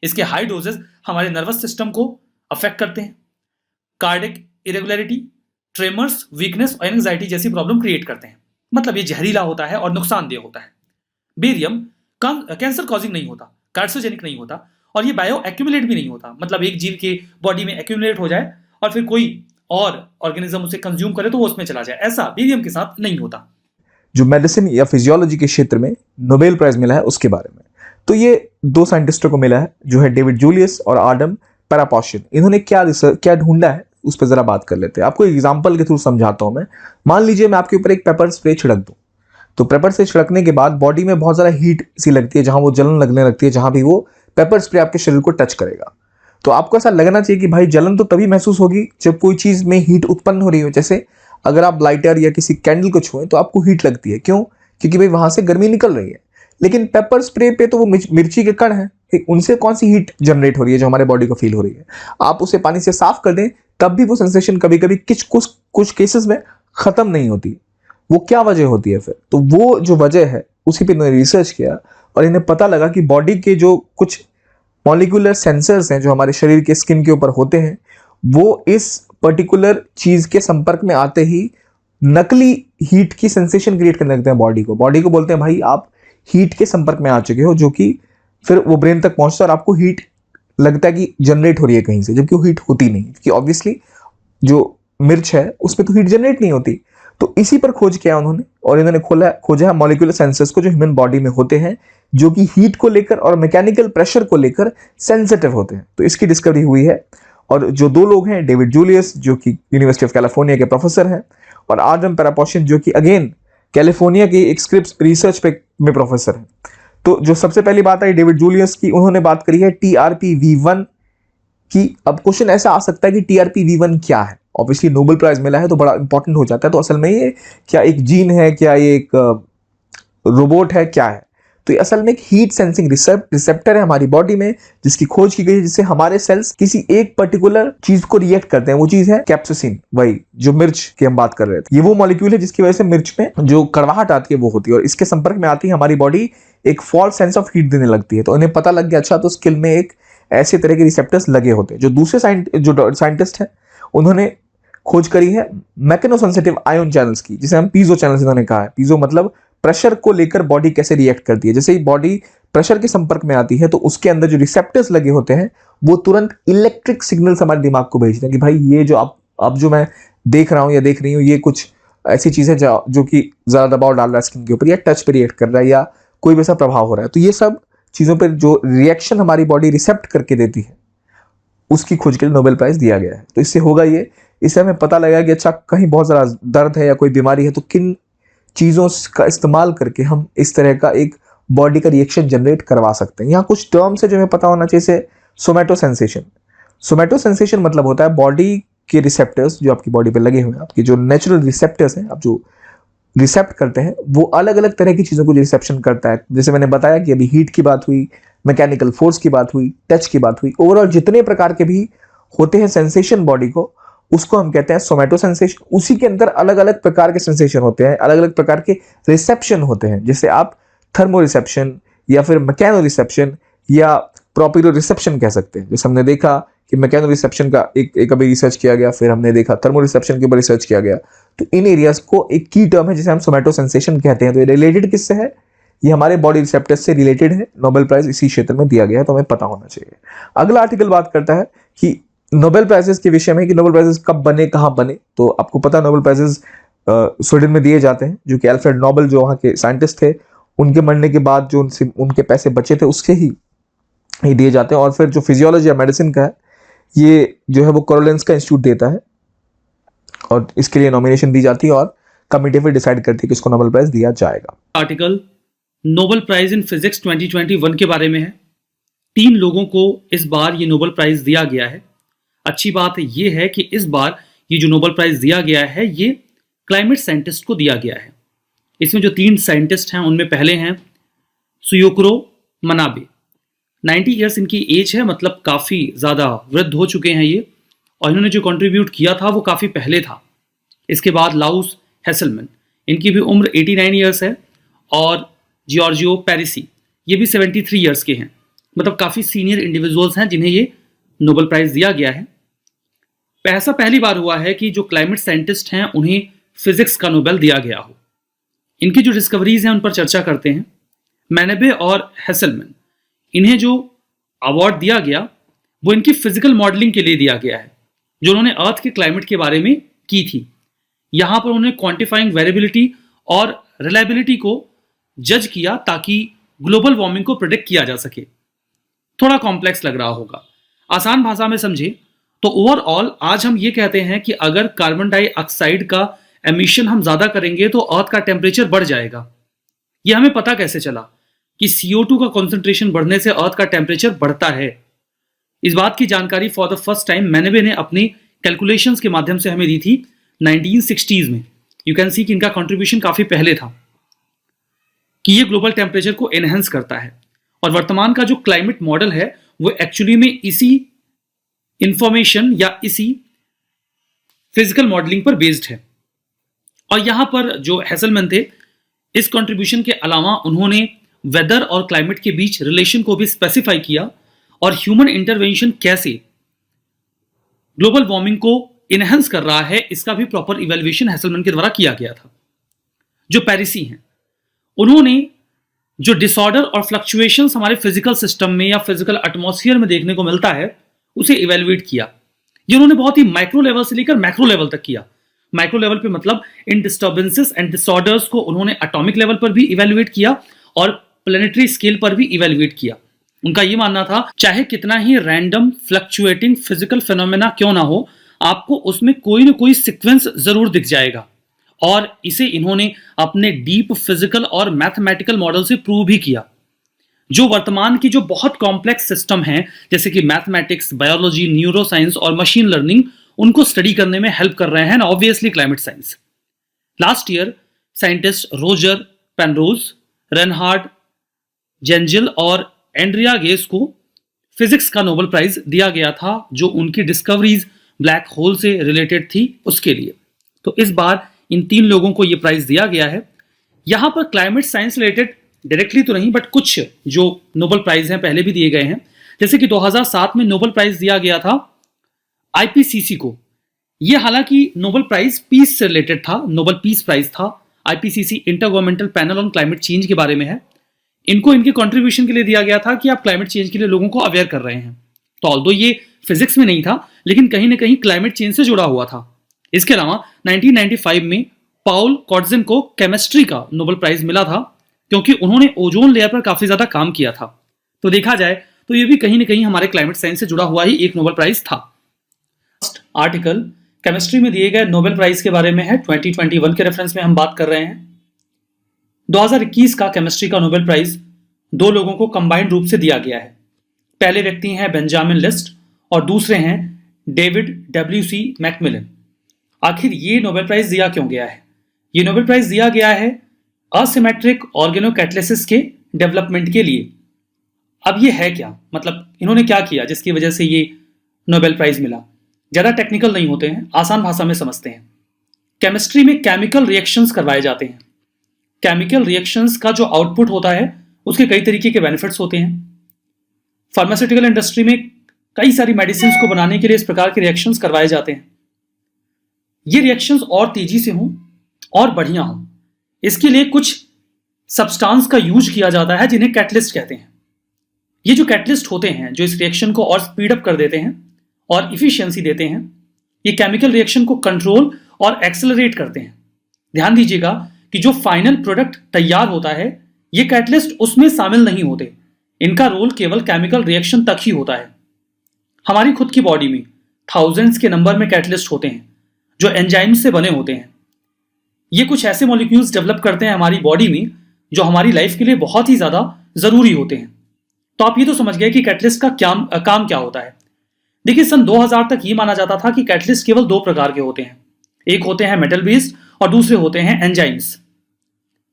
इसके हाई डोजेस हमारे नर्वस सिस्टम को अफेक्ट करते हैं, कार्डिक इरेगुलरिटी, ट्रेमर्स, वीकनेस और एंजाइटी जैसी प्रॉब्लम क्रिएट करते हैं। मतलब ये जहरीला होता है और नुकसानदेह होता है। बेरियम कैंसर कॉजिंग नहीं होता, कार्सिनोजेनिक नहीं होता, और ये बायो एक्यूमुलेट भी नहीं होता। मतलब एक जीव के बॉडी में एक्यूमुलेट हो जाए और फिर कोई और ऑर्गेनिज्म उसे कंज्यूम करे तो वो उसमें चला जाए, ऐसा बेरियम के साथ नहीं होता। जो मेडिसिन या फिजियोलॉजी के क्षेत्र में नोबेल प्राइज मिला है उसके बारे में, तो ये दो साइंटिस्टों को मिला है, जो है डेविड जूलियस और आडम पैरापोशियन। इन्होंने क्या ढूंढा है उस पर जरा बात कर लेते हैं। आपको एग्जांपल के थ्रू समझाता हूं मैं। मान लीजिए मैं आपके ऊपर एक पेपर स्प्रे छिड़क दूं, तो पेपर से छिड़कने के बाद बॉडी में बहुत ज़्यादा हीट सी लगती है, जहां वो जलन लगने लगती है, जहां भी वो पेपर स्प्रे आपके शरीर को टच करेगा। तो आपको ऐसा लगना चाहिए कि भाई जलन तो तभी महसूस होगी जब कोई चीज़ में हीट उत्पन्न हो रही हो। जैसे अगर आप लाइटर या किसी कैंडल को छुएं तो आपको हीट लगती है, क्यों? क्योंकि भाई वहां से गर्मी निकल रही है। लेकिन पेपर स्प्रे पे तो वो मिर्ची के कण हैं, उनसे कौन सी हीट जनरेट हो रही है जो हमारे बॉडी को फील हो रही है। आप उसे पानी से साफ कर दें तब भी वो सेंसेशन कभी कभी कुछ केसेस में खत्म नहीं होती। वो क्या वजह होती है फिर? तो वो जो वजह है उसी पे इन्होंने रिसर्च किया और इन्हें पता लगा कि बॉडी के जो कुछ मॉलिक्यूलर सेंसर्स हैं जो हमारे शरीर के स्किन के ऊपर होते हैं, वो इस पर्टिकुलर चीज के संपर्क में आते ही नकली हीट की सेंसेशन क्रिएट करने लगते हैं बॉडी को बोलते हैं भाई आप हीट के संपर्क में आ चुके हो, जो कि फिर वो ब्रेन तक पहुंचता है और आपको हीट लगता है कि जनरेट हो रही है कहीं से, जबकि वो हीट होती नहीं, क्योंकि ऑब्वियसली जो मिर्च है उसमें तो हीट जनरेट नहीं होती। तो इसी पर खोज किया उन्होंने और इन्होंने खोजा है मॉलिक्यूलर सेंसर्स को जो ह्यूमन बॉडी में होते हैं, जो कि हीट को लेकर और मैकेनिकल प्रेशर को लेकर सेंसिटिव होते हैं। तो इसकी डिस्कवरी हुई है। और जो दो लोग हैं, डेविड जूलियस जो कि यूनिवर्सिटी ऑफ कैलिफोर्निया के प्रोफेसर हैं, और आडम पैरापोशियन जो कि अगेन कैलिफोर्निया की एक स्क्रिप्स रिसर्च पे में प्रोफेसर हैं। तो जो सबसे पहली बात आई डेविड जूलियस की, उन्होंने बात करी है TRPV1 की। अब क्वेश्चन ऐसा आ सकता है कि TRPV1 क्या है? ऑब्वियसली नोबेल प्राइज मिला है तो बड़ा इंपॉर्टेंट हो जाता है। तो असल में ये क्या एक जीन है, क्या ये एक रोबोट है, क्या है? तो ये असल में एक हीट सेंसिंग रिसेप्टर है हमारी बॉडी में, जिसकी खोज की गई है, जिससे हमारे सेल्स किसी एक पर्टिकुलर चीज को रिएक्ट करते हैं। वो चीज है कैप्साइसिन, वही जो मिर्च की हम बात कर रहे थे। ये वो मॉलिक्यूल है जिसकी वजह से मिर्च में जो कड़वाहट आती है वो होती है, और इसके संपर्क में आती है हमारी बॉडी एक फॉल्स सेंस ऑफ हीट देने लगती है। तो उन्हें पता लग गया, अच्छा तो स्किन में एक ऐसे तरह के रिसेप्टर्स लगे होते हैं। जो दूसरे साइंटिस्ट हैं उन्होंने खोज करी है मैकेनोसेंसिटिव आयन चैनल्स की, जिसे हम पीजो चैनल्स इन्होंने कहा है। पीजो मतलब प्रेशर को लेकर बॉडी कैसे रिएक्ट करती है। जैसे ही बॉडी प्रेशर के संपर्क में आती है तो उसके अंदर जो रिसेप्टर्स लगे होते हैं वो तुरंत इलेक्ट्रिक सिग्नल्स हमारे दिमाग को भेजते हैं कि भाई ये जो अब जो मैं देख रहा हूं या देख रही हूं, ये कुछ ऐसी चीज है जो कि ज्यादा दबाव डाल रहा है स्किन के ऊपर, या टच पे रिएक्ट कर रहा है, या कोई वैसा प्रभाव हो रहा है। तो ये सब चीजों पर जो रिएक्शन हमारी बॉडी रिसेप्ट करके देती है, उसकी खोज के लिए नोबेल प्राइज दिया गया है। तो इससे होगा ये, इससे हमें पता लगा कि अच्छा कहीं बहुत ज़्यादा दर्द है या कोई बीमारी है तो किन चीज़ों का इस्तेमाल करके हम इस तरह का एक बॉडी का रिएक्शन जनरेट करवा सकते हैं। यहाँ कुछ टर्म्स है जो हमें पता होना चाहिए, जैसे सोमैटो सेंसेशन। सोमैटो सेंसेशन मतलब होता है बॉडी के रिसेप्टर्स जो आपकी बॉडी पे लगे हुए हैं, आपके जो नेचुरल रिसेप्टर्स हैं, आप जो रिसेप्ट करते हैं, वो अलग अलग तरह की चीज़ों को रिसेप्शन करता है। जैसे मैंने बताया कि अभी हीट की बात हुई, मैकेनिकल फोर्स की बात हुई, टच की बात हुई, ओवरऑल जितने प्रकार के भी होते हैं सेंसेशन बॉडी को, उसको हम कहते हैं सोमैटो सेंसेशन। उसी के अंदर अलग अलग प्रकार के सेंसेशन होते हैं, अलग अलग प्रकार के रिसेप्शन होते हैं। जैसे आप थर्मो रिसेप्शन या फिर मैकेनो रिसेप्शन या प्रोप्रियो रिसेप्शन कह सकते हैं। जैसे हमने देखा कि मैकेनो रिसेप्शन का एक अभी रिसर्च किया गया, फिर हमने देखा थर्मो रिसेप्शन के ऊपर रिसर्च किया गया। तो इन एरियाज को एक की टर्म है जिसे हम सोमैटो सेंसेशन कहते हैं। तो ये रिलेटेड किससे है? ये हमारे बॉडी रिसेप्टर्स से रिलेटेड है। नोबेल प्राइज इसी क्षेत्र में दिया गया है, तो हमें पता होना चाहिए। अगला आर्टिकल बात करता है कि नोबेल प्राइजेस के विषय में, कि नोबेल प्राइजेस कब बने, कहाँ बने। तो आपको पता है नोबेल प्राइजेस स्वीडन में दिए जाते हैं, जो कि अल्फ्रेड नोबेल जो वहाँ के साइंटिस्ट थे, उनके मरने के बाद जो उनके पैसे बचे थे उसके ही दिए जाते हैं। और फिर जो फिजियोलॉजी या मेडिसिन का है, ये जो है वो कोरोलेंस्का इंस्टीट्यूट देता है, और इसके लिए नॉमिनेशन दी जाती है और कमिटी फिर डिसाइड करती है कि इसको नोबेल प्राइज दिया जाएगा। Article Nobel prize in physics 2021 के बारे में है। 3 लोगों को इस बार ये नोबेल प्राइज दिया गया है। अच्छी बात ये है कि इस बार ये जो नोबेल प्राइज दिया गया है ये क्लाइमेट साइंटिस्ट को दिया गया है। इसमें जो 3 साइंटिस्ट हैं उनमें पहले हैं सुयोकरो मनाबे, 90 ईयर्स इनकी एज है, मतलब काफ़ी ज़्यादा वृद्ध हो चुके हैं ये, और इन्होंने जो कंट्रीब्यूट किया था वो काफ़ी पहले था। इसके बाद लाउस हेसलमैन, इनकी भी उम्र 89 ईयर्स है, और जॉर्जियो पैरिसी ये भी 73 ईयर्स के हैं। मतलब काफ़ी सीनियर इंडिविजुअल्स हैं जिन्हें ये नोबेल प्राइज़ दिया गया है। ऐसा पहली बार हुआ है कि जो क्लाइमेट साइंटिस्ट हैं उन्हें फिजिक्स का नोबेल दिया गया हो। इनकी जो डिस्कवरीज हैं उन पर चर्चा करते हैं। मैनेबे और हेसलमैन, इन्हें जो अवार्ड दिया गया वो इनकी फिजिकल मॉडलिंग के लिए दिया गया है जो उन्होंने अर्थ के क्लाइमेट के बारे में की थी। यहां पर उन्होंने क्वांटिफाइंग वेरिएबिलिटी और रिलायबिलिटी को जज किया ताकि ग्लोबल वार्मिंग को प्रिडिक्ट किया जा सके। थोड़ा कॉम्प्लेक्स लग रहा होगा, आसान भाषा में समझे तो ओवरऑल आज हम ये कहते हैं कि अगर कार्बन डाइऑक्साइड का एमिशन हम ज्यादा करेंगे तो अर्थ का टेम्परेचर बढ़ जाएगा। ये हमें पता कैसे चला कि CO2 का कॉन्सेंट्रेशन बढ़ने से अर्थ का टेम्परेचर बढ़ता है? इस बात की जानकारी फॉर द फर्स्ट टाइम मैनेबे ने अपनी कैलकुलेशंस के माध्यम से हमें दी थी 1960s में। यू कैन सी कि इनका कंट्रीब्यूशन काफी पहले था कि ये ग्लोबल टेम्परेचर को एनहेंस करता है, और वर्तमान का जो क्लाइमेट मॉडल है वो एक्चुअली में इसी इंफॉर्मेशन या इसी फिजिकल मॉडलिंग पर बेस्ड है। और यहां पर जो हेसलमैन थे, इस कंट्रीब्यूशन के अलावा उन्होंने वेदर और क्लाइमेट के बीच रिलेशन को भी स्पेसिफाई किया और ह्यूमन इंटरवेंशन कैसे ग्लोबल वार्मिंग को इनहेंस कर रहा है इसका भी प्रॉपर इवैल्यूएशन हेसलमैन के द्वारा किया गया था। जो पैरिसी हैं, उन्होंने जो डिसऑर्डर और फ्लक्चुएशंस हमारे फिजिकल सिस्टम में या फिजिकल एटमॉस्फेयर में देखने को मिलता है उसे इवैल्यूएट किया। ये उन्होंने बहुत ही माइक्रो लेवल से लेकर मैक्रो लेवल तक किया। माइक्रो लेवल पे मतलब इन डिस्टर्बेंसेस एंड डिसऑर्डर्स को उन्होंने एटॉमिक लेवल पर भी इवैल्यूएट किया और प्लेनेटरी स्केल पर भी इवैल्यूएट किया। उनका ये मानना था चाहे कितना ही रैंडम फ्लक्चुएटिंग फिजिकल फिनोमेना क्यों ना हो, आपको उसमें कोई ना कोई सीक्वेंस जरूर दिख जाएगा, और इसे इन्होंने अपने डीप फिजिकल और मैथमेटिकल मॉडल से प्रूव भी किया। जो वर्तमान की जो बहुत कॉम्प्लेक्स सिस्टम हैं जैसे कि मैथमेटिक्स, बायोलॉजी, न्यूरोसाइंस और मशीन लर्निंग, उनको स्टडी करने में हेल्प कर रहे हैं, obviously climate science. Last year scientist Roger Penrose, Reinhard Genzel और एंड्रिया गेस को फिजिक्स का नोबेल प्राइज दिया गया था जो उनकी डिस्कवरीज ब्लैक होल से रिलेटेड थी उसके लिए। तो इस बार इन 3 लोगों को यह प्राइज दिया गया है। यहां पर क्लाइमेट साइंस रिलेटेड डायरेक्टली तो नहीं, बट कुछ जो नोबेल प्राइज हैं पहले भी दिए गए हैं। जैसे कि 2007 में नोबेल प्राइज दिया गया था IPCC को। यह हालांकि नोबेल प्राइज पीस से रिलेटेड था, नोबेल पीस प्राइज था। IPCC intergovernmental panel on climate change के बारे में है। इनको इनके कंट्रीब्यूशन के लिए दिया गया था कि आप क्लाइमेट चेंज के लिए लोगों को अवेयर कर रहे हैं। तो ऑल्दो ये फिजिक्स में नहीं था, लेकिन कहीं ना कहीं क्लाइमेट चेंज से जुड़ा हुआ था। इसके अलावा 1995 में पाउल कॉर्टजन को केमिस्ट्री का नोबेल प्राइज मिला था क्योंकि उन्होंने ओजोन लेयर पर काफी ज्यादा काम किया था। तो देखा जाए तो ये भी कहीं ना कहीं हमारे क्लाइमेट साइंस से जुड़ा हुआ ही एक नोबेल प्राइज था। आर्टिकल केमिस्ट्री में दिए गए नोबेल प्राइज के बारे में है। 2021 के रेफरेंस में हम बात कर रहे हैं। 2021 का केमिस्ट्री का नोबेल प्राइज 2 लोगों को कंबाइंड रूप से दिया गया है। पहले व्यक्ति हैं बेंजामिन लिस्ट और दूसरे हैं डेविड WC मैकमिलन। आखिर ये नोबेल प्राइज दिया क्यों गया है? ये नोबेल प्राइज दिया गया है असिमेट्रिक ऑर्गेनोकैटलिसिस के डेवलपमेंट के लिए। अब ये है क्या, मतलब इन्होंने क्या किया जिसकी वजह से ये नोबेल प्राइज मिला? ज्यादा टेक्निकल नहीं होते हैं, आसान भाषा में समझते हैं। केमिस्ट्री में केमिकल रिएक्शंस करवाए जाते हैं। केमिकल रिएक्शंस का जो आउटपुट होता है उसके कई तरीके के बेनिफिट्स होते हैं। फार्मास्यूटिकल इंडस्ट्री में कई सारी मेडिसिन को बनाने के लिए इस प्रकार के रिएक्शंस करवाए जाते हैं। ये रिएक्शंस और तेजी से हों और बढ़िया हों, इसके लिए कुछ सब्सटेंस का यूज किया जाता है जिन्हें कैटलिस्ट कहते हैं। ये जो कैटलिस्ट होते हैं जो इस रिएक्शन को और स्पीड अप कर देते हैं और इफिशियंसी देते हैं, ये केमिकल रिएक्शन को कंट्रोल और एक्सेलरेट करते हैं। ध्यान दीजिएगा कि जो फाइनल प्रोडक्ट तैयार होता है ये कैटलिस्ट उसमें शामिल नहीं होते। इनका रोल केवल केमिकल रिएक्शन तक ही होता है। हमारी खुद की बॉडी में थाउजेंड्स के नंबर में कैटलिस्ट होते हैं जो एंजाइम्स से बने होते हैं। ये कुछ ऐसे मॉलिक्यूल्स डेवलप करते हैं हमारी बॉडी में जो हमारी लाइफ के लिए बहुत ही ज्यादा जरूरी होते हैं। तो आप ये तो समझ गए कि कैटलिस्ट का काम क्या होता है। देखिए, सन 2000 तक ये माना जाता था कि कैटलिस्ट केवल 2 प्रकार के होते हैं। एक होते हैं मेटल बेस्ड और दूसरे होते हैं एंजाइम्स।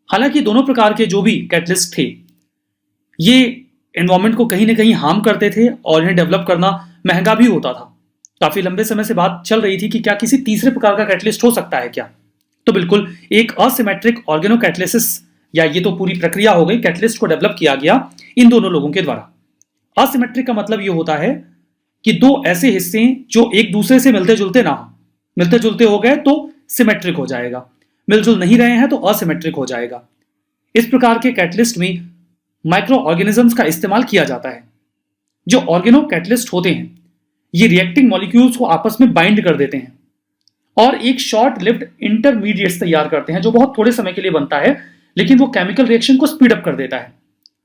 हालांकि दोनों प्रकार के जो भी कैटलिस्ट थे ये एनवायरमेंट को कहीं ना कहीं हार्म करते थे और इन्हें डेवलप करना महंगा भी होता था। काफी लंबे समय से बात चल रही थी कि क्या किसी तीसरे प्रकार का कैटलिस्ट हो सकता है क्या। तो बिल्कुल एक असिमेट्रिक ऑर्गेनो कैटलिसिस, या ये तो पूरी प्रक्रिया हो गई, कैटलिस्ट को डेवलप किया गया इन दोनों लोगों के द्वारा। असिमेट्रिक का मतलब ये होता है कि दो ऐसे हिस्से जो एक दूसरे से मिलते जुलते ना हो, मिलते जुलते हो गए तो सिमेट्रिक हो जाएगा, मिलजुल नहीं रहे हैं तो असिमेट्रिक हो जाएगा। इस प्रकार के कैटलिस्ट में माइक्रो ऑर्गेनिजम्स का इस्तेमाल किया जाता है। जो ऑर्गेनो कैटलिस्ट होते हैं ये रिएक्टिंग मॉलिक्यूल्स को आपस में बाइंड कर देते हैं और एक शॉर्ट लिव्ड इंटरमीडिएट्स तैयार करते हैं जो बहुत थोड़े समय के लिए बनता है, लेकिन वो केमिकल रिएक्शन को स्पीड अप कर देता है,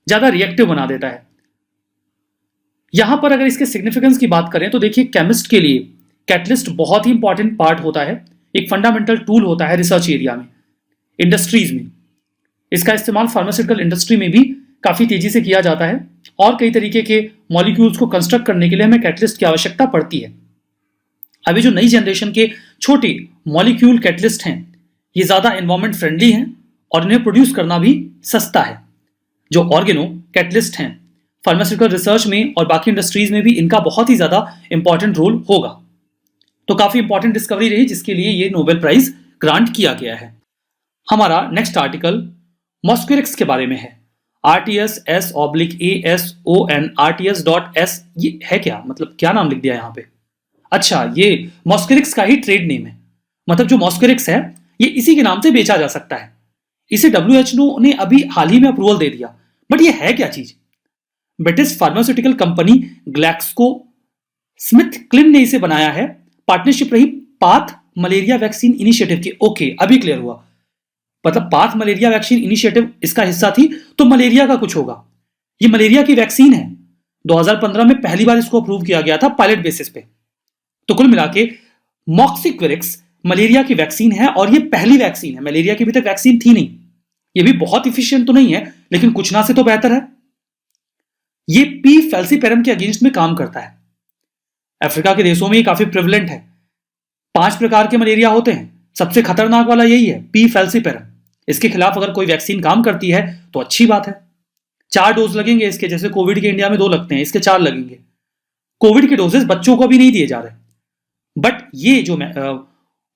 ज्यादा रिएक्टिव बना देता है। यहां पर अगर इसके सिग्निफिकेंस की बात करें तो देखिए, केमिस्ट के लिए कैटलिस्ट बहुत ही इंपॉर्टेंट पार्ट होता है, एक फंडामेंटल टूल होता है रिसर्च एरिया में, इंडस्ट्रीज में। इसका इस्तेमाल फार्मास्यूटिकल इंडस्ट्री में भी काफी तेजी से किया जाता है और कई तरीके के मॉलिक्यूल्स को कंस्ट्रक्ट करने के लिए हमें कैटलिस्ट की आवश्यकता पड़ती है। अभी जो नई जनरेशन के छोटे मॉलिक्यूल कैटलिस्ट हैं ये ज्यादा एनवायरमेंट फ्रेंडली हैं और इन्हें प्रोड्यूस करना भी सस्ता है। जो ऑर्गेनो कैटलिस्ट हैं फार्मास्यूटिकल रिसर्च में और बाकी इंडस्ट्रीज में भी इनका बहुत ही ज्यादा इंपॉर्टेंट रोल होगा। तो काफी इंपॉर्टेंट डिस्कवरी रही जिसके लिए ये नोबेल प्राइज ग्रांट किया गया है। हमारा नेक्स्ट आर्टिकल मॉस्क्यूरिक्स के बारे में है। RTS/S/ASON RTS.S ये है क्या, मतलब क्या नाम लिख दिया यहाँ पे। अच्छा, ये मॉस्क्यूरिक्स का ही ट्रेड नेम है, मतलब जो मॉस्क्यूरिक्स है ये इसी के नाम से बेचा जा सकता है। इसे WHO ने अभी हाल ही में अप्रूवल दे दिया। बट ये है क्या चीज? British pharmaceutical company Glaxo Smith clean ने इसे बनाया है। पार्टनरशिप रही पाथ मलेरिया वैक्सीन इनिशिएटिव की। ओके, अभी क्लियर हुआ, मतलब पाथ मलेरिया वैक्सीन इनिशिएटिव इसका हिस्सा थी तो मलेरिया का कुछ होगा। ये मलेरिया की वैक्सीन है। 2015 में पहली बार इसको अप्रूव किया गया था पायलट बेसिस पे। तो कुल मिला के मॉक्सिक्विरिक्स मलेरिया की वैक्सीन है और ये पहली वैक्सीन है। मलेरिया की भी तक वैक्सीन थी नहीं। ये भी बहुत इफिशियंट तो नहीं है लेकिन कुछ ना से तो बेहतर है। ये पी फैल्सीपेरम के अगेंस्ट में काम करता है। अफ्रीका के देशों में ये काफी प्रिवलेंट है। 5 प्रकार के मलेरिया होते हैं, सबसे खतरनाक वाला यही है, पी फैल्सीपेरम। इसके खिलाफ अगर कोई वैक्सीन काम करती है तो अच्छी बात है। 4 डोज लगेंगे इसके, जैसे कोविड के इंडिया में 2 लगते हैं, इसके 4 लगेंगे। कोविड के डोजेस बच्चों को भी नहीं दिए जा रहे। बट ये जो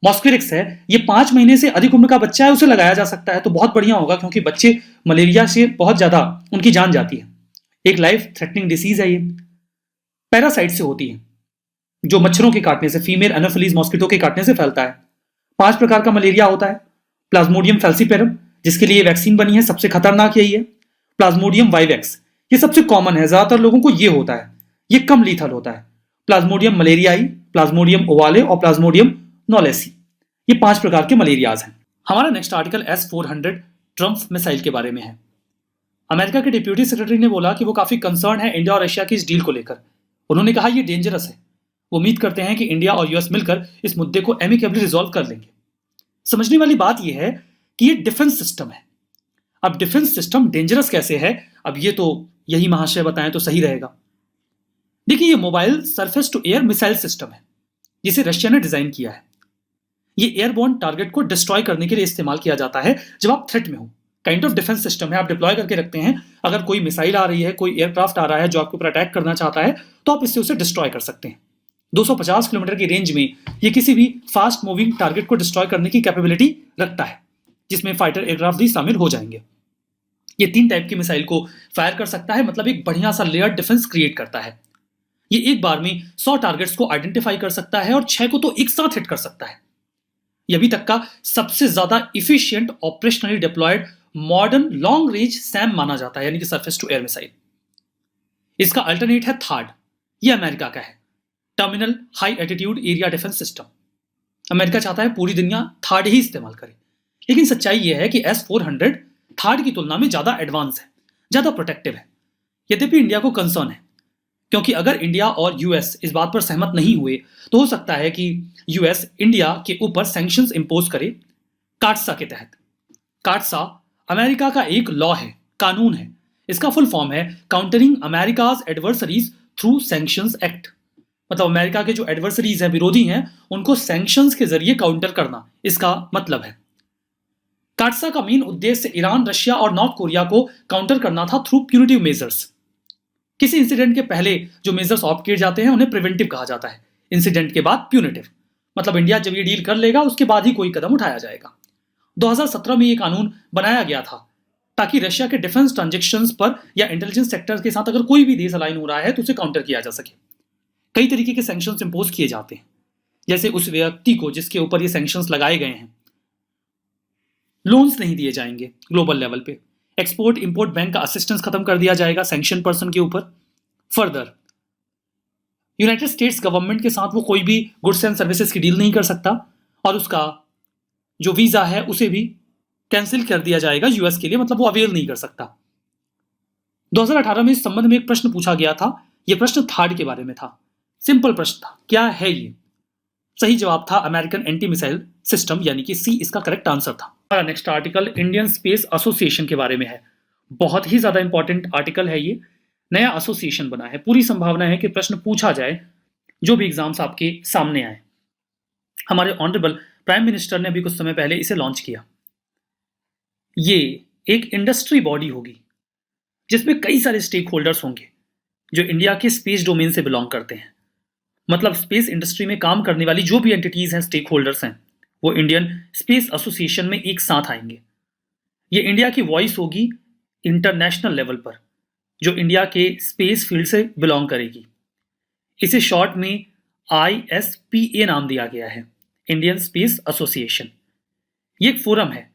मॉस्क्यूरिक्स है ये 5 महीने से अधिक उम्र का बच्चा है उसे लगाया जा सकता है, तो बहुत बढ़िया होगा क्योंकि बच्चे मलेरिया से बहुत ज्यादा उनकी जान जाती है। एक लाइफ थ्रेटनिंग डिसीज है। ये पैरासाइट से होती है जो मच्छरों के काटने से, फीमेल एनोफिलीज मॉस्किटो के काटने से फैलता है। 5 प्रकार का मलेरिया होता है। प्लाज्मोडियम फैल्सीपेरम जिसके लिए वैक्सीन बनी है, सबसे खतरनाक यही है। प्लाज्मोडियम वाइवेक्स ये सबसे कॉमन है, ज्यादातर लोगों को ये होता है, ये कम लीथल होता है। प्लाज्मोडियम मलेरियाई, प्लाज्मोडियम ओवाले और प्लाज्मोडियम नॉलेसी, ये 5 प्रकार के मलेरियाज हैं। हमारा next article S-400 Trump missile के बारे में है। अमेरिका के डिप्यूटी सेक्रेटरी ने बोला कि वो काफी कंसर्न है इंडिया और रशिया की इस डील को लेकर। उन्होंने कहा ये डेंजरस है। वो उम्मीद करते हैं कि इंडिया और यूएस मिलकर इस मुद्दे को एमिकेबली रिजॉल्व कर लेंगे। समझने वाली बात यह है कि ये डिफेंस सिस्टम है। अब डिफेंस सिस्टम डेंजरस कैसे है, अब ये तो यही महाशय बताएं तो सही रहेगा। देखिए, ये mobile surface to air missile system है जिसे रशिया ने डिजाइन किया है। ये एयरबोर्न टारगेट को डिस्ट्रॉय करने के लिए इस्तेमाल किया जाता है जब आप थ्रेट में हो। काइंड ऑफ डिफेंस सिस्टम है, आप डिप्लॉय करके रखते हैं। अगर कोई मिसाइल आ रही है, कोई एयरक्राफ्ट आ रहा है जो आपके ऊपर अटैक करना चाहता है, तो आप इससे उसे डिस्ट्रॉय कर सकते हैं। 250 किलोमीटर की रेंज में ये किसी भी फास्ट मूविंग टारगेट को डिस्ट्रॉय करने की कैपेबिलिटी रखता है, जिसमें फाइटर एयरक्राफ्ट भी शामिल हो जाएंगे। ये 3 टाइप की मिसाइल को फायर कर सकता है, मतलब एक बढ़िया सा लेयर डिफेंस क्रिएट करता है। ये एक बार में 100 टारगेट्स को आइडेंटिफाई कर सकता है और 6 को तो एक साथ हिट कर सकता है। ये अभी तक का सबसे ज्यादा efficient operationally deployed modern long range SAM माना जाता है, यानी कि सरफेस टू एयर मिसाइल। इसका अल्टरनेट है थार्ड, ये अमेरिका का है, terminal high altitude area defence system. America चाहता है पूरी दुनिया थार्ड ही इस्तेमाल करे, लेकिन सच्चाई यह है कि S-400 थार्ड की तुलना में ज्यादा एडवांस है, ज्यादा प्रोटेक्टिव है। यद्यपि इंडिया को कंसर्न है, क्योंकि अगर इंडिया और यूएस इस बात पर सहमत नहीं हुए तो हो सकता है कि यूएस इंडिया के ऊपर सैंक्शंस इंपोज करे काटसा के तहत। काटसा अमेरिका का एक लॉ है, कानून है। इसका फुल फॉर्म है countering America's adversaries through sanctions act. मतलब अमेरिका के जो एडवर्सरीज हैं, विरोधी हैं, उनको सैंक्शंस के जरिए काउंटर करना, इसका मतलब है। काटसा का मेन उद्देश्य ईरान, रशिया और नॉर्थ कोरिया को काउंटर करना था थ्रू प्यूनिटिव मेजर्स। किसी इंसिडेंट के पहले जो मेजर्स ऑप्ट किए जाते हैं उन्हें प्रिवेंटिव कहा जाता है, इंसिडेंट के बाद प्यूनिटिव। मतलब इंडिया जब ये डील कर लेगा उसके बाद ही कोई कदम उठाया जाएगा। 2017 में ये कानून बनाया गया था ताकि रशिया के डिफेंस ट्रांजैक्शंस पर या इंटेलिजेंस सेक्टर के साथ अगर कोई भी देश अलाइन हो रहा है तो उसे काउंटर किया जा सके। कई तरीके के सैंक्शंस इंपोज किए जाते हैं, जैसे उस व्यक्ति को जिसके ऊपर ये सैंक्शंस लगाए गए हैं लोन्स नहीं दिए जाएंगे ग्लोबल लेवल पे, एक्सपोर्ट इंपोर्ट बैंक का असिस्टेंस खत्म कर दिया जाएगा सैंक्शन पर्सन के ऊपर। फर्दर यूनाइटेड स्टेट्स गवर्नमेंट के साथ वो कोई भी गुड्स एंड सर्विसेज की डील नहीं कर सकता और उसका जो वीजा है उसे भी कैंसिल कर दिया जाएगा यूएस के लिए, मतलब वो अवेल नहीं कर सकता। 2018 में इस संबंध में एक प्रश्न पूछा गया था, यह प्रश्न थार्ड के बारे में था। सिंपल प्रश्न था, क्या है ये? सही जवाब था अमेरिकन एंटी मिसाइल सिस्टम, यानी कि सी इसका करेक्ट आंसर था। हमारा next article Indian space association के बारे में है। बहुत ही ज्यादा इंपॉर्टेंट आर्टिकल है ये। नया एसोसिएशन बना है, पूरी संभावना है कि प्रश्न पूछा जाए जो भी एग्जाम्स आपके सामने आए। हमारे ऑनरेबल प्राइम मिनिस्टर ने अभी कुछ समय पहले इसे लॉन्च किया। ये एक इंडस्ट्री बॉडी होगी जिसमें कई सारे स्टेक होल्डर्स होंगे जो इंडिया के स्पेस डोमेन से बिलोंग करते हैं। मतलब स्पेस इंडस्ट्री में काम करने वाली जो भी एंटिटीज हैं, स्टेक होल्डर्स हैं, वो इंडियन स्पेस एसोसिएशन में एक साथ आएंगे। ये इंडिया की वॉइस होगी इंटरनेशनल लेवल पर, जो इंडिया के स्पेस फील्ड से बिलोंग करेगी। इसे शॉर्ट में ISPA नाम दिया गया है, इंडियन स्पेस एसोसिएशन। ये एक फोरम है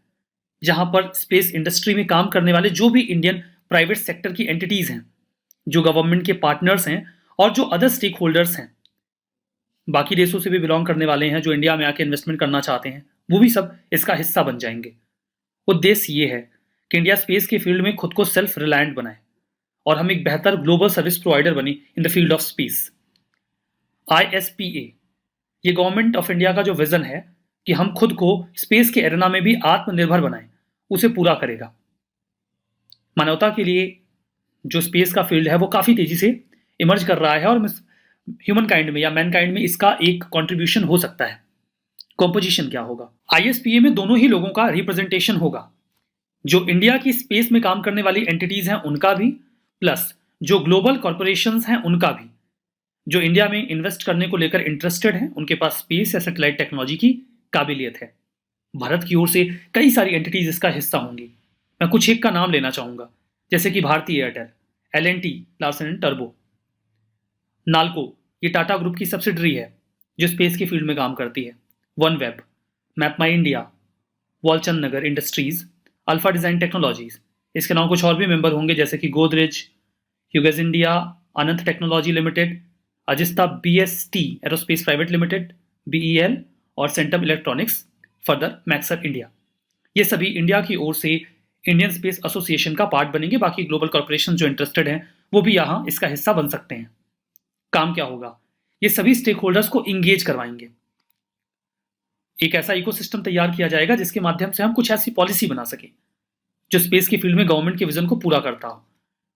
जहां पर स्पेस इंडस्ट्री में काम करने वाले जो भी इंडियन प्राइवेट सेक्टर की एंटिटीज हैं, जो गवर्नमेंट के पार्टनर्स हैं और जो अदर स्टेक होल्डर्स हैं, बाकी देशों से भी बिलोंग करने वाले हैं जो इंडिया में आके इन्वेस्टमेंट करना चाहते हैं, वो भी सब इसका हिस्सा बन जाएंगे। उद्देश्य ये है कि इंडिया स्पेस के फील्ड में खुद को सेल्फ रिलायंट बनाए और हम एक बेहतर ग्लोबल सर्विस प्रोवाइडर बने in the field of space. ISPA ये गवर्नमेंट ऑफ इंडिया का जो विजन है कि हम खुद को स्पेस के एरेना में भी आत्मनिर्भर बनाएं, उसे पूरा करेगा। मानवता के लिए जो स्पेस का फील्ड है वो काफी तेजी से इमर्ज कर रहा है और ह्यूमन काइंड में या मैन काइंड में इसका एक कंट्रीब्यूशन हो सकता है। कॉम्पोजिशन क्या होगा? ISPA में दोनों ही लोगों का रिप्रेजेंटेशन होगा, जो इंडिया की स्पेस में काम करने वाली एंटिटीज हैं उनका भी, प्लस जो ग्लोबल कॉर्पोरेशंस हैं उनका भी, जो इंडिया में इन्वेस्ट करने को लेकर इंटरेस्टेड हैं, उनके पास स्पेस या सैटेलाइट टेक्नोलॉजी की काबिलियत है। भारत की ओर से कई सारी एंटिटीज इसका हिस्सा होंगी। मैं कुछ एक का नाम लेना चाहूंगा, जैसे कि Bharti Airtel, L&T Larsen and टर्बो, नाल्को ये टाटा ग्रुप की सब्सिडरी है जो स्पेस के फील्ड में काम करती है, OneWeb, MapmyIndia, Walchandnagar industries, alpha design technologies. इसके अलावा कुछ और भी मेंबर होंगे जैसे कि Godrej, Hughes India, Ananth technology limited, Azista BST aerospace private limited, BEL और Centum electronics, further Maxar India. ये सभी इंडिया की ओर से इंडियन स्पेस एसोसिएशन का पार्ट बनेंगे। बाकी ग्लोबल कॉर्पोरेशन जो इंटरेस्टेड हैं वो भी यहाँ इसका हिस्सा बन सकते हैं। काम क्या होगा? ये सभी स्टेक होल्डर्स को इंगेज करवाएंगे। एक ऐसा इकोसिस्टम तैयार किया जाएगा जिसके माध्यम से हम कुछ ऐसी पॉलिसी बना सके जो स्पेस के फील्ड में गवर्नमेंट के विजन को पूरा करता हो।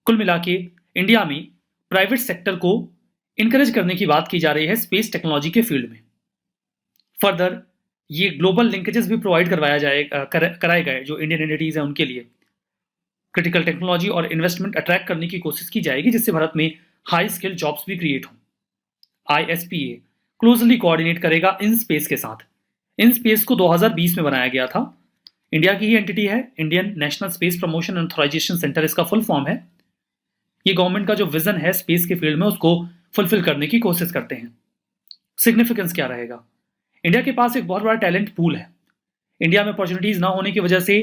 कुल मिला के इंडिया में प्राइवेट सेक्टर को इनकरेज करने की बात की जा रही है स्पेस टेक्नोलॉजी के फील्ड में। फर्दर ये ग्लोबल लिंकेजेस भी प्रोवाइड कराए गए जो इंडियन एंटिटीज हैं उनके लिए। क्रिटिकल टेक्नोलॉजी और इन्वेस्टमेंट अट्रैक्ट करने की कोशिश की जाएगी जिससे भारत में हाई स्किल जॉब्स भी क्रिएट हों। ISPA क्लोजली कोऑर्डिनेट करेगा इन स्पेस के साथ। इन स्पेस को 2020 में बनाया गया था। इंडिया की ही एंटिटी है, Indian national space promotion and authorisation centre इसका फुल फॉर्म है। ये गवर्नमेंट का जो विजन है स्पेस के फील्ड में उसको फुलफिल करने की कोशिश करते हैं। सिग्निफिकेंस क्या रहेगा? इंडिया के पास एक बहुत बड़ा टैलेंट पूल है। इंडिया में अपॉर्चुनिटीज ना होने की वजह से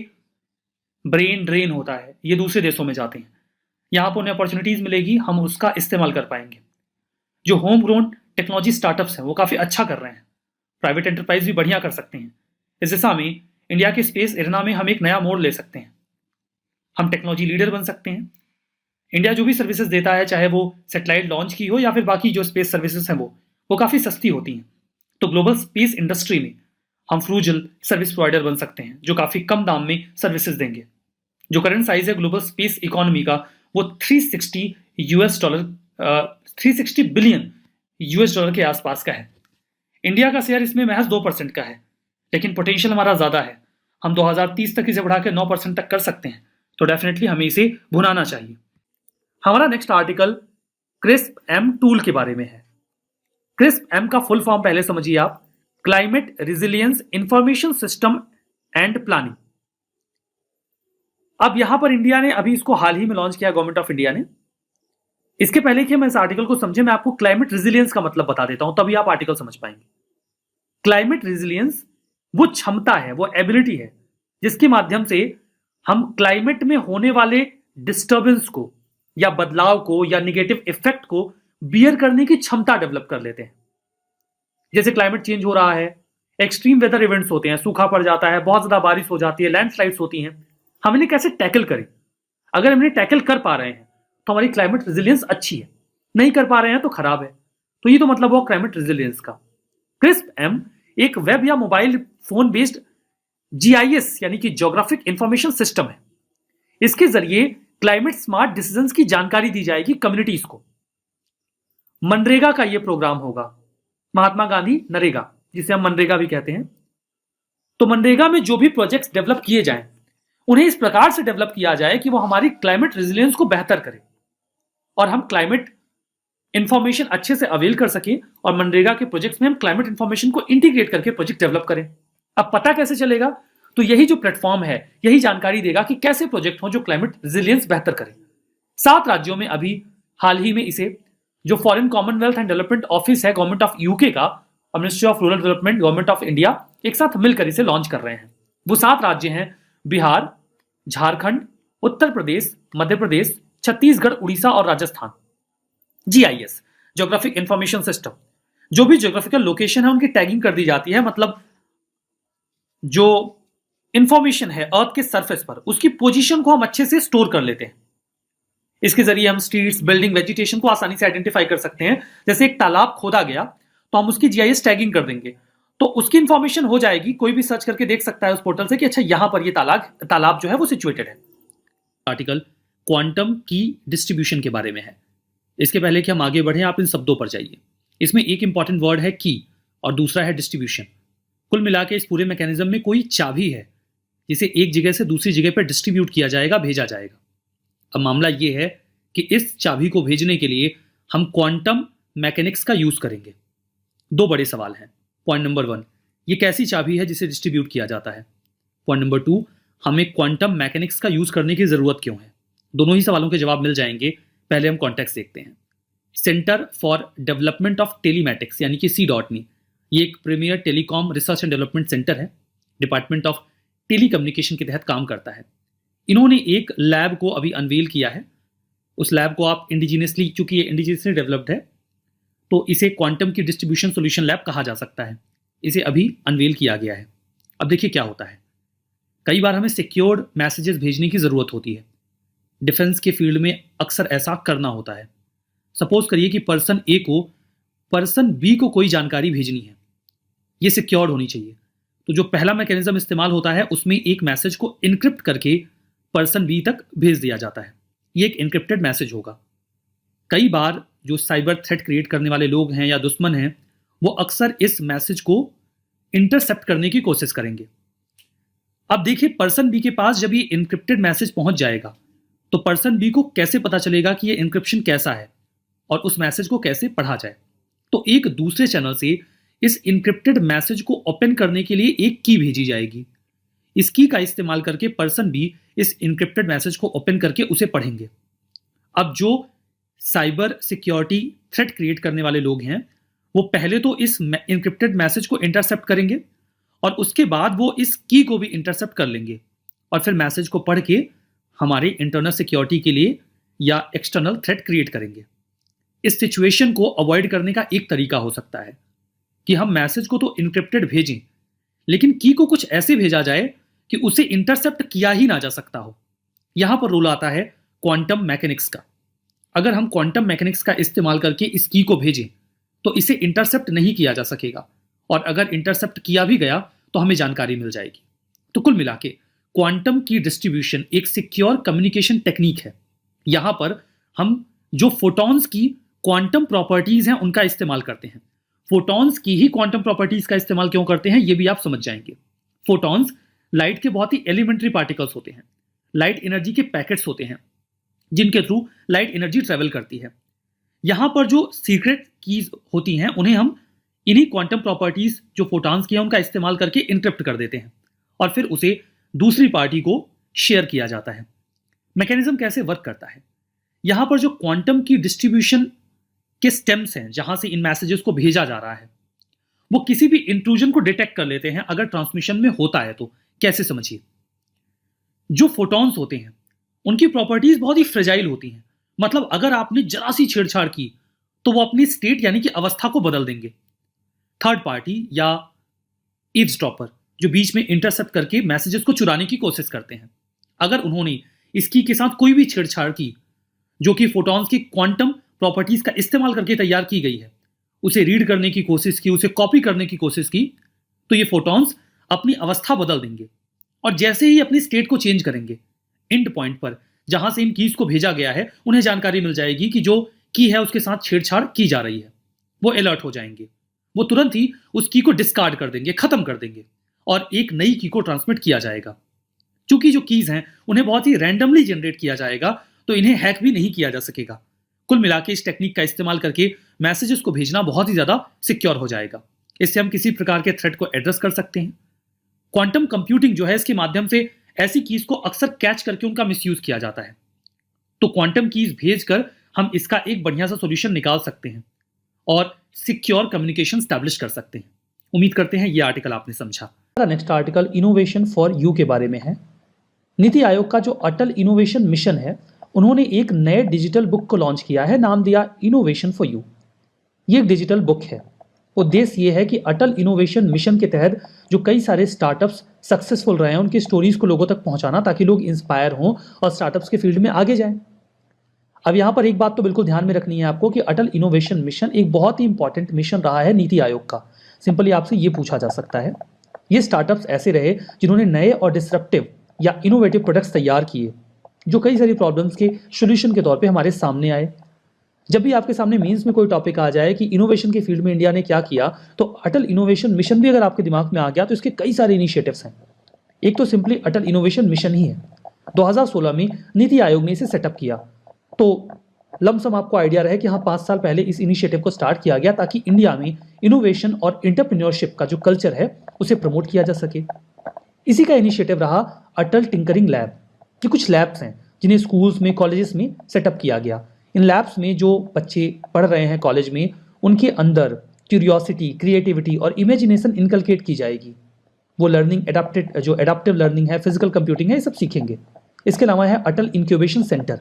ब्रेन ड्रेन होता है, ये दूसरे देशों में जाते हैं। यहाँ पर उन्हें अपॉर्चुनिटीज मिलेगी, हम उसका इस्तेमाल कर पाएंगे। जो होम ग्रोन टेक्नोलॉजी स्टार्टअप्स हैं वो काफ़ी अच्छा कर रहे हैं, प्राइवेट एंटरप्राइज भी बढ़िया कर सकते हैं। इस दिशा में इंडिया के स्पेस एरिना में हम एक नया मोड़ ले सकते हैं। हम टेक्नोलॉजी लीडर बन सकते हैं। इंडिया जो भी सर्विसेज देता है, चाहे वो सैटेलाइट लॉन्च की हो या फिर बाकी जो स्पेस सर्विसेज हैं वो काफ़ी सस्ती होती हैं। तो ग्लोबल स्पेस इंडस्ट्री में हम फ्रूजल सर्विस प्रोवाइडर बन सकते हैं जो काफ़ी कम दाम में सर्विसेज देंगे। जो करंट साइज है ग्लोबल स्पेस इकोनॉमी का वो $360 बिलियन के आसपास का है। इंडिया का शेयर इसमें महज 2% का है, लेकिन पोटेंशियल हमारा ज़्यादा है। हम 2030 तक इसे बढ़ा के 9% तक कर सकते हैं। तो डेफिनेटली हमें इसे भुनाना चाहिए। हमारा next article CRISP M tool के बारे में है। क्रिस्प एम का फुल फॉर्म पहले समझिए आप, climate resilience information system and planning. अब यहां पर इंडिया ने अभी इसको हाल ही में लॉन्च किया, गवर्नमेंट ऑफ इंडिया ने। इसके पहले कि हम इस आर्टिकल को समझे, मैं आपको क्लाइमेट रेजिलियंस का मतलब बता देता हूं, तभी आप आर्टिकल समझ पाएंगे। क्लाइमेट रेजिलियंस वो क्षमता है, वो एबिलिटी है जिसके माध्यम से हम क्लाइमेट में होने वाले डिस्टर्बेंस को या बदलाव को या निगेटिव इफेक्ट को बियर करने की क्षमता डेवलप कर लेते हैं। जैसे क्लाइमेट चेंज हो रहा है, एक्सट्रीम वेदर इवेंट्स होते हैं, सूखा पड़ जाता है, बहुत ज्यादा बारिश हो जाती है, लैंडस्लाइड्स होती हैं, हम इन्हें कैसे टैकल करें। अगर हम इन्हें टैकल कर पा रहे हैं तो हमारी क्लाइमेट रेजिलियंस अच्छी है, नहीं कर पा रहे हैं तो खराब है। तो ये तो मतलब हुआ क्लाइमेट रेजिलियंस का। क्रिस्प एम एक वेब या मोबाइल फोन बेस्ड जीआईएस यानी कि ज्योग्राफिक इंफॉर्मेशन सिस्टम है। इसके जरिए क्लाइमेट स्मार्ट डिसीजंस की जानकारी दी जाएगी कम्युनिटीज को। मनरेगा का यह प्रोग्राम होगा, महात्मा गांधी नरेगा, जिसे हम मनरेगा भी कहते हैं। तो मनरेगा में जो भी प्रोजेक्ट्स डेवलप किए जाएं, उन्हें इस प्रकार से डेवलप किया जाए कि वो हमारी क्लाइमेट रेजिलियंस को बेहतर करे और हम क्लाइमेट इंफॉर्मेशन अच्छे से अवेल कर सकें, और मनरेगा के प्रोजेक्ट्स में हम क्लाइमेट इंफॉर्मेशन को इंटीग्रेट करके प्रोजेक्ट डेवलप करें। अब पता कैसे चलेगा? तो यही जो प्लेटफॉर्म है यही जानकारी देगा कि कैसे प्रोजेक्ट हो जो क्लाइमेट रेजिलियंस बेहतर करें। 7 राज्यों में अभी हाल ही में इसे जो foreign Commonwealth and development office है गवर्नमेंट ऑफ यूके का और ministry of rural development government of India एक साथ मिलकर इसे लॉन्च कर रहे हैं। वो 7 राज्य हैं बिहार, झारखंड, उत्तर प्रदेश, मध्य प्रदेश, छत्तीसगढ़, उड़ीसा और Rajasthan. GIS geographic information system, जो भी ज्योग्राफिकल लोकेशन है उनकी टैगिंग कर दी जाती है, मतलब जो इंफॉर्मेशन है अर्थ के सरफेस पर उसकी पोजीशन को हम अच्छे से स्टोर कर लेते हैं। इसके जरिए हम स्ट्रीट्स, बिल्डिंग, वेजिटेशन को आसानी से आइडेंटिफाई कर सकते हैं। जैसे एक तालाब खोदा गया तो हम उसकी जीआईएस टैगिंग कर देंगे तो उसकी इंफॉर्मेशन हो जाएगी, कोई भी सर्च करके देख सकता है उस पोर्टल से कि अच्छा यहां पर ये तालाब जो है वो सिचुएटेड है। आर्टिकल क्वांटम की डिस्ट्रीब्यूशन के बारे में है। इसके पहले कि हम आगे बढ़ें आप इन शब्दों पर जाइए। इसमें एक इंपॉर्टेंट वर्ड है की और दूसरा है डिस्ट्रीब्यूशन। कुल मिला के इस पूरे मैकेनिज्म में कोई चाबी है जिसे एक जगह से दूसरी जगह पर डिस्ट्रीब्यूट किया जाएगा, भेजा जाएगा। अब मामला यह है कि इस चाबी को भेजने के लिए हम क्वांटम मैकेनिक्स का यूज करेंगे। 2 बड़े सवाल हैं। पॉइंट नंबर 1, ये कैसी चाबी है जिसे डिस्ट्रीब्यूट किया जाता है। पॉइंट नंबर 2, हमें क्वांटम मैकेनिक्स का यूज करने की जरूरत क्यों है। दोनों ही सवालों के जवाब मिल जाएंगे। पहले हम कॉन्टेक्स्ट देखते हैं। Centre for development of telematics यानी कि CDOTNI, ये एक premier telecom research and development centre है, डिपार्टमेंट ऑफ टेलीकम्युनिकेशन के तहत काम करता है। इन्होंने एक लैब को अभी अनवील किया है। उस लैब को आप इंडिजिनियसली, चूंकि ये इंडिजिनियसली डेवलप्ड है तो इसे क्वांटम की डिस्ट्रीब्यूशन सॉल्यूशन लैब कहा जा सकता है। इसे अभी अनवील किया गया है। अब देखिए क्या होता है। कई बार हमें सिक्योर्ड मैसेजेस भेजने की जरूरत होती है। डिफेंस के फील्ड में अक्सर ऐसा करना होता है। सपोज करिए कि पर्सन ए को पर्सन बी को कोई जानकारी भेजनी है, ये सिक्योर्ड होनी चाहिए। तो जो पहला मैकेनिज्म इस्तेमाल होता है उसमें एक मैसेज को इनक्रिप्ट करके पर्सन बी तक भेज दिया जाता है। ये एक इनक्रिप्टेड मैसेज होगा। कई बार जो साइबर थ्रेट क्रिएट करने वाले लोग हैं या दुश्मन हैं, वो अक्सर इस मैसेज को इंटरसेप्ट करने की कोशिश करेंगे। अब देखिए पर्सन बी के पास जब ये इनक्रिप्टेड मैसेज पहुंच जाएगा तो पर्सन बी को कैसे पता चलेगा कि ये इनक्रिप्शन कैसा है और उस मैसेज को कैसे पढ़ा जाए। तो एक दूसरे चैनल से इस इनक्रिप्टेड मैसेज को ओपन करने के लिए एक की भेजी जाएगी। इस की का इस्तेमाल करके पर्सन बी इस इनक्रिप्टेड मैसेज को ओपन करके उसे पढ़ेंगे। अब जो साइबर सिक्योरिटी थ्रेट क्रिएट करने वाले लोग हैं वो पहले तो इस इनक्रिप्टेड मैसेज को इंटरसेप्ट करेंगे और उसके बाद वो इस की को भी इंटरसेप्ट कर लेंगे और फिर मैसेज को पढ़ के हमारे इंटरनल सिक्योरिटी के लिए या एक्सटर्नल थ्रेट क्रिएट करेंगे। इस सिचुएशन को अवॉइड करने का एक तरीका हो सकता है कि हम मैसेज को तो इनक्रिप्टेड भेजें लेकिन की को कुछ ऐसे भेजा जाए कि उसे इंटरसेप्ट किया ही ना जा सकता हो। यहां पर रोल आता है क्वांटम मैकेनिक्स का। अगर हम क्वांटम मैकेनिक्स का इस्तेमाल करके इस की को भेजें तो इसे इंटरसेप्ट नहीं किया जा सकेगा और अगर इंटरसेप्ट किया भी गया तो हमें जानकारी मिल जाएगी। तो कुल मिला के क्वांटम की डिस्ट्रीब्यूशन एक सिक्योर कम्युनिकेशन टेक्निक है। यहां पर हम जो फोटॉन्स की क्वांटम प्रॉपर्टीज हैं उनका इस्तेमाल करते हैं। फोटॉन्स की ही क्वांटम प्रॉपर्टीज का इस्तेमाल क्यों करते हैं ये भी आप समझ जाएंगे। फोटॉन्स लाइट के बहुत ही एलिमेंट्री पार्टिकल्स होते हैं, लाइट एनर्जी के पैकेट्स होते हैं जिनके थ्रू लाइट एनर्जी ट्रेवल करती है। यहाँ पर जो सीक्रेट कीज होती हैं उन्हें हम इन्हीं क्वांटम प्रॉपर्टीज जो फोटॉन्स की हैं उनका इस्तेमाल करके इंक्रिप्ट कर देते हैं और फिर उसे दूसरी पार्टी को शेयर किया जाता है। मैकेनिज्म कैसे वर्क करता है? यहाँ पर जो क्वांटम की डिस्ट्रीब्यूशन के स्टेम्स हैं जहां से इन मैसेजेस को भेजा जा रहा है वो किसी भी इंट्रूजन को डिटेक्ट कर लेते हैं अगर ट्रांसमिशन में होता है तो। कैसे समझिए, जो फोटॉन्स होते हैं उनकी प्रॉपर्टीज बहुत ही फ्रेजाइल होती हैं। मतलब अगर आपने जरा सी छेड़छाड़ की तो वो अपनी स्टेट यानी कि अवस्था को बदल देंगे। थर्ड पार्टी या ईव्सड्रॉपर जो बीच में इंटरसेप्ट करके मैसेजेस को चुराने की कोशिश करते हैं, अगर उन्होंने इसकी के साथ कोई भी छेड़छाड़ की जो कि फोटॉन्स की क्वांटम प्रॉपर्टीज का इस्तेमाल करके तैयार की गई है, उसे रीड करने की कोशिश की, उसे कॉपी करने की कोशिश की, तो ये फोटॉन्स अपनी अवस्था बदल देंगे और जैसे ही अपनी स्टेट को चेंज करेंगे, एंड पॉइंट पर जहां से इन कीज को भेजा गया है उन्हें जानकारी मिल जाएगी कि जो की है उसके साथ छेड़छाड़ की जा रही है। वो अलर्ट हो जाएंगे, वो तुरंत ही उस की को डिस्कार्ड कर देंगे, खत्म कर देंगे और एक नई की को ट्रांसमिट किया जाएगा। क्योंकि जो कीज हैं उन्हें बहुत ही रैंडमली जनरेट किया जाएगा तो इन्हें हैक भी नहीं किया जा सकेगा। कुल मिलाकर इस टेक्निक का इस्तेमाल करके मैसेजेस को भेजना बहुत ही ज्यादा सिक्योर हो जाएगा। इससे हम किसी प्रकार के थ्रेट को एड्रेस कर सकते हैं। क्वांटम कंप्यूटिंग जो है इसके माध्यम से ऐसी कीज को अक्सर कैच करके उनका मिसयूज किया जाता है। तो क्वांटम कीज भेजकर हम इसका एक बढ़िया सा सॉल्यूशन निकाल सकते हैं और सिक्योर कम्युनिकेशन स्टैब्लिश कर सकते हैं। उम्मीद करते हैं ये आर्टिकल आपने समझा। Next article innovation for you के बारे में है। नीति आयोग का जो अटल इनोवेशन मिशन है उन्होंने एक नए डिजिटल बुक को लॉन्च किया है, नाम दिया इनोवेशन फॉर यू। ये एक डिजिटल बुक है। उद्देश्य ये है कि अटल इनोवेशन मिशन के तहत जो कई सारे स्टार्टअप्स सक्सेसफुल रहे हैं उनकी स्टोरीज को लोगों तक पहुंचाना ताकि लोग इंस्पायर हों और स्टार्टअप्स के फील्ड में आगे जाएं। अब यहाँ पर एक बात तो बिल्कुल ध्यान में रखनी है आपको कि अटल इनोवेशन मिशन एक बहुत ही इंपॉर्टेंट मिशन रहा है नीति आयोग का। सिंपली आपसे ये पूछा जा सकता है, ये स्टार्टअप्स ऐसे रहे जिन्होंने नए और डिसरप्टिव या इनोवेटिव प्रोडक्ट्स तैयार किए जो कई सारी प्रॉब्लम्स के सोल्यूशन के तौर पे हमारे सामने आए। जब भी आपके सामने मीन्स में कोई टॉपिक आ जाए कि इनोवेशन के फील्ड में इंडिया ने क्या किया, तो अटल इनोवेशन मिशन भी अगर आपके दिमाग में आ गया तो इसके कई सारे इनिशिएटिव्स हैं। एक तो सिंपली अटल इनोवेशन मिशन ही है। 2016 में नीति आयोग ने इसे सेटअप किया। तो लमसम आपको आइडिया रहे कि हाँ 5 साल पहले इस इनिशिएटिव को स्टार्ट किया गया ताकि इंडिया में इनोवेशन और एंटरप्रेन्योरशिप का जो कल्चर है उसे प्रमोट किया जा सके। इसी का इनिशिएटिव रहा अटल टिंकरिंग लैब। ये कुछ लैब्स हैं जिन्हें स्कूल्स में, कॉलेजेस में सेटअप किया गया। इन लैब्स में जो बच्चे पढ़ रहे हैं कॉलेज में, उनके अंदर क्यूरियोसिटी, क्रिएटिविटी और इमेजिनेशन इनकलकेट की जाएगी। वो लर्निंग एडाप्टिव लर्निंग है, फिजिकल कंप्यूटिंग है, ये सब सीखेंगे। इसके अलावा है अटल इंक्यूबेशन सेंटर।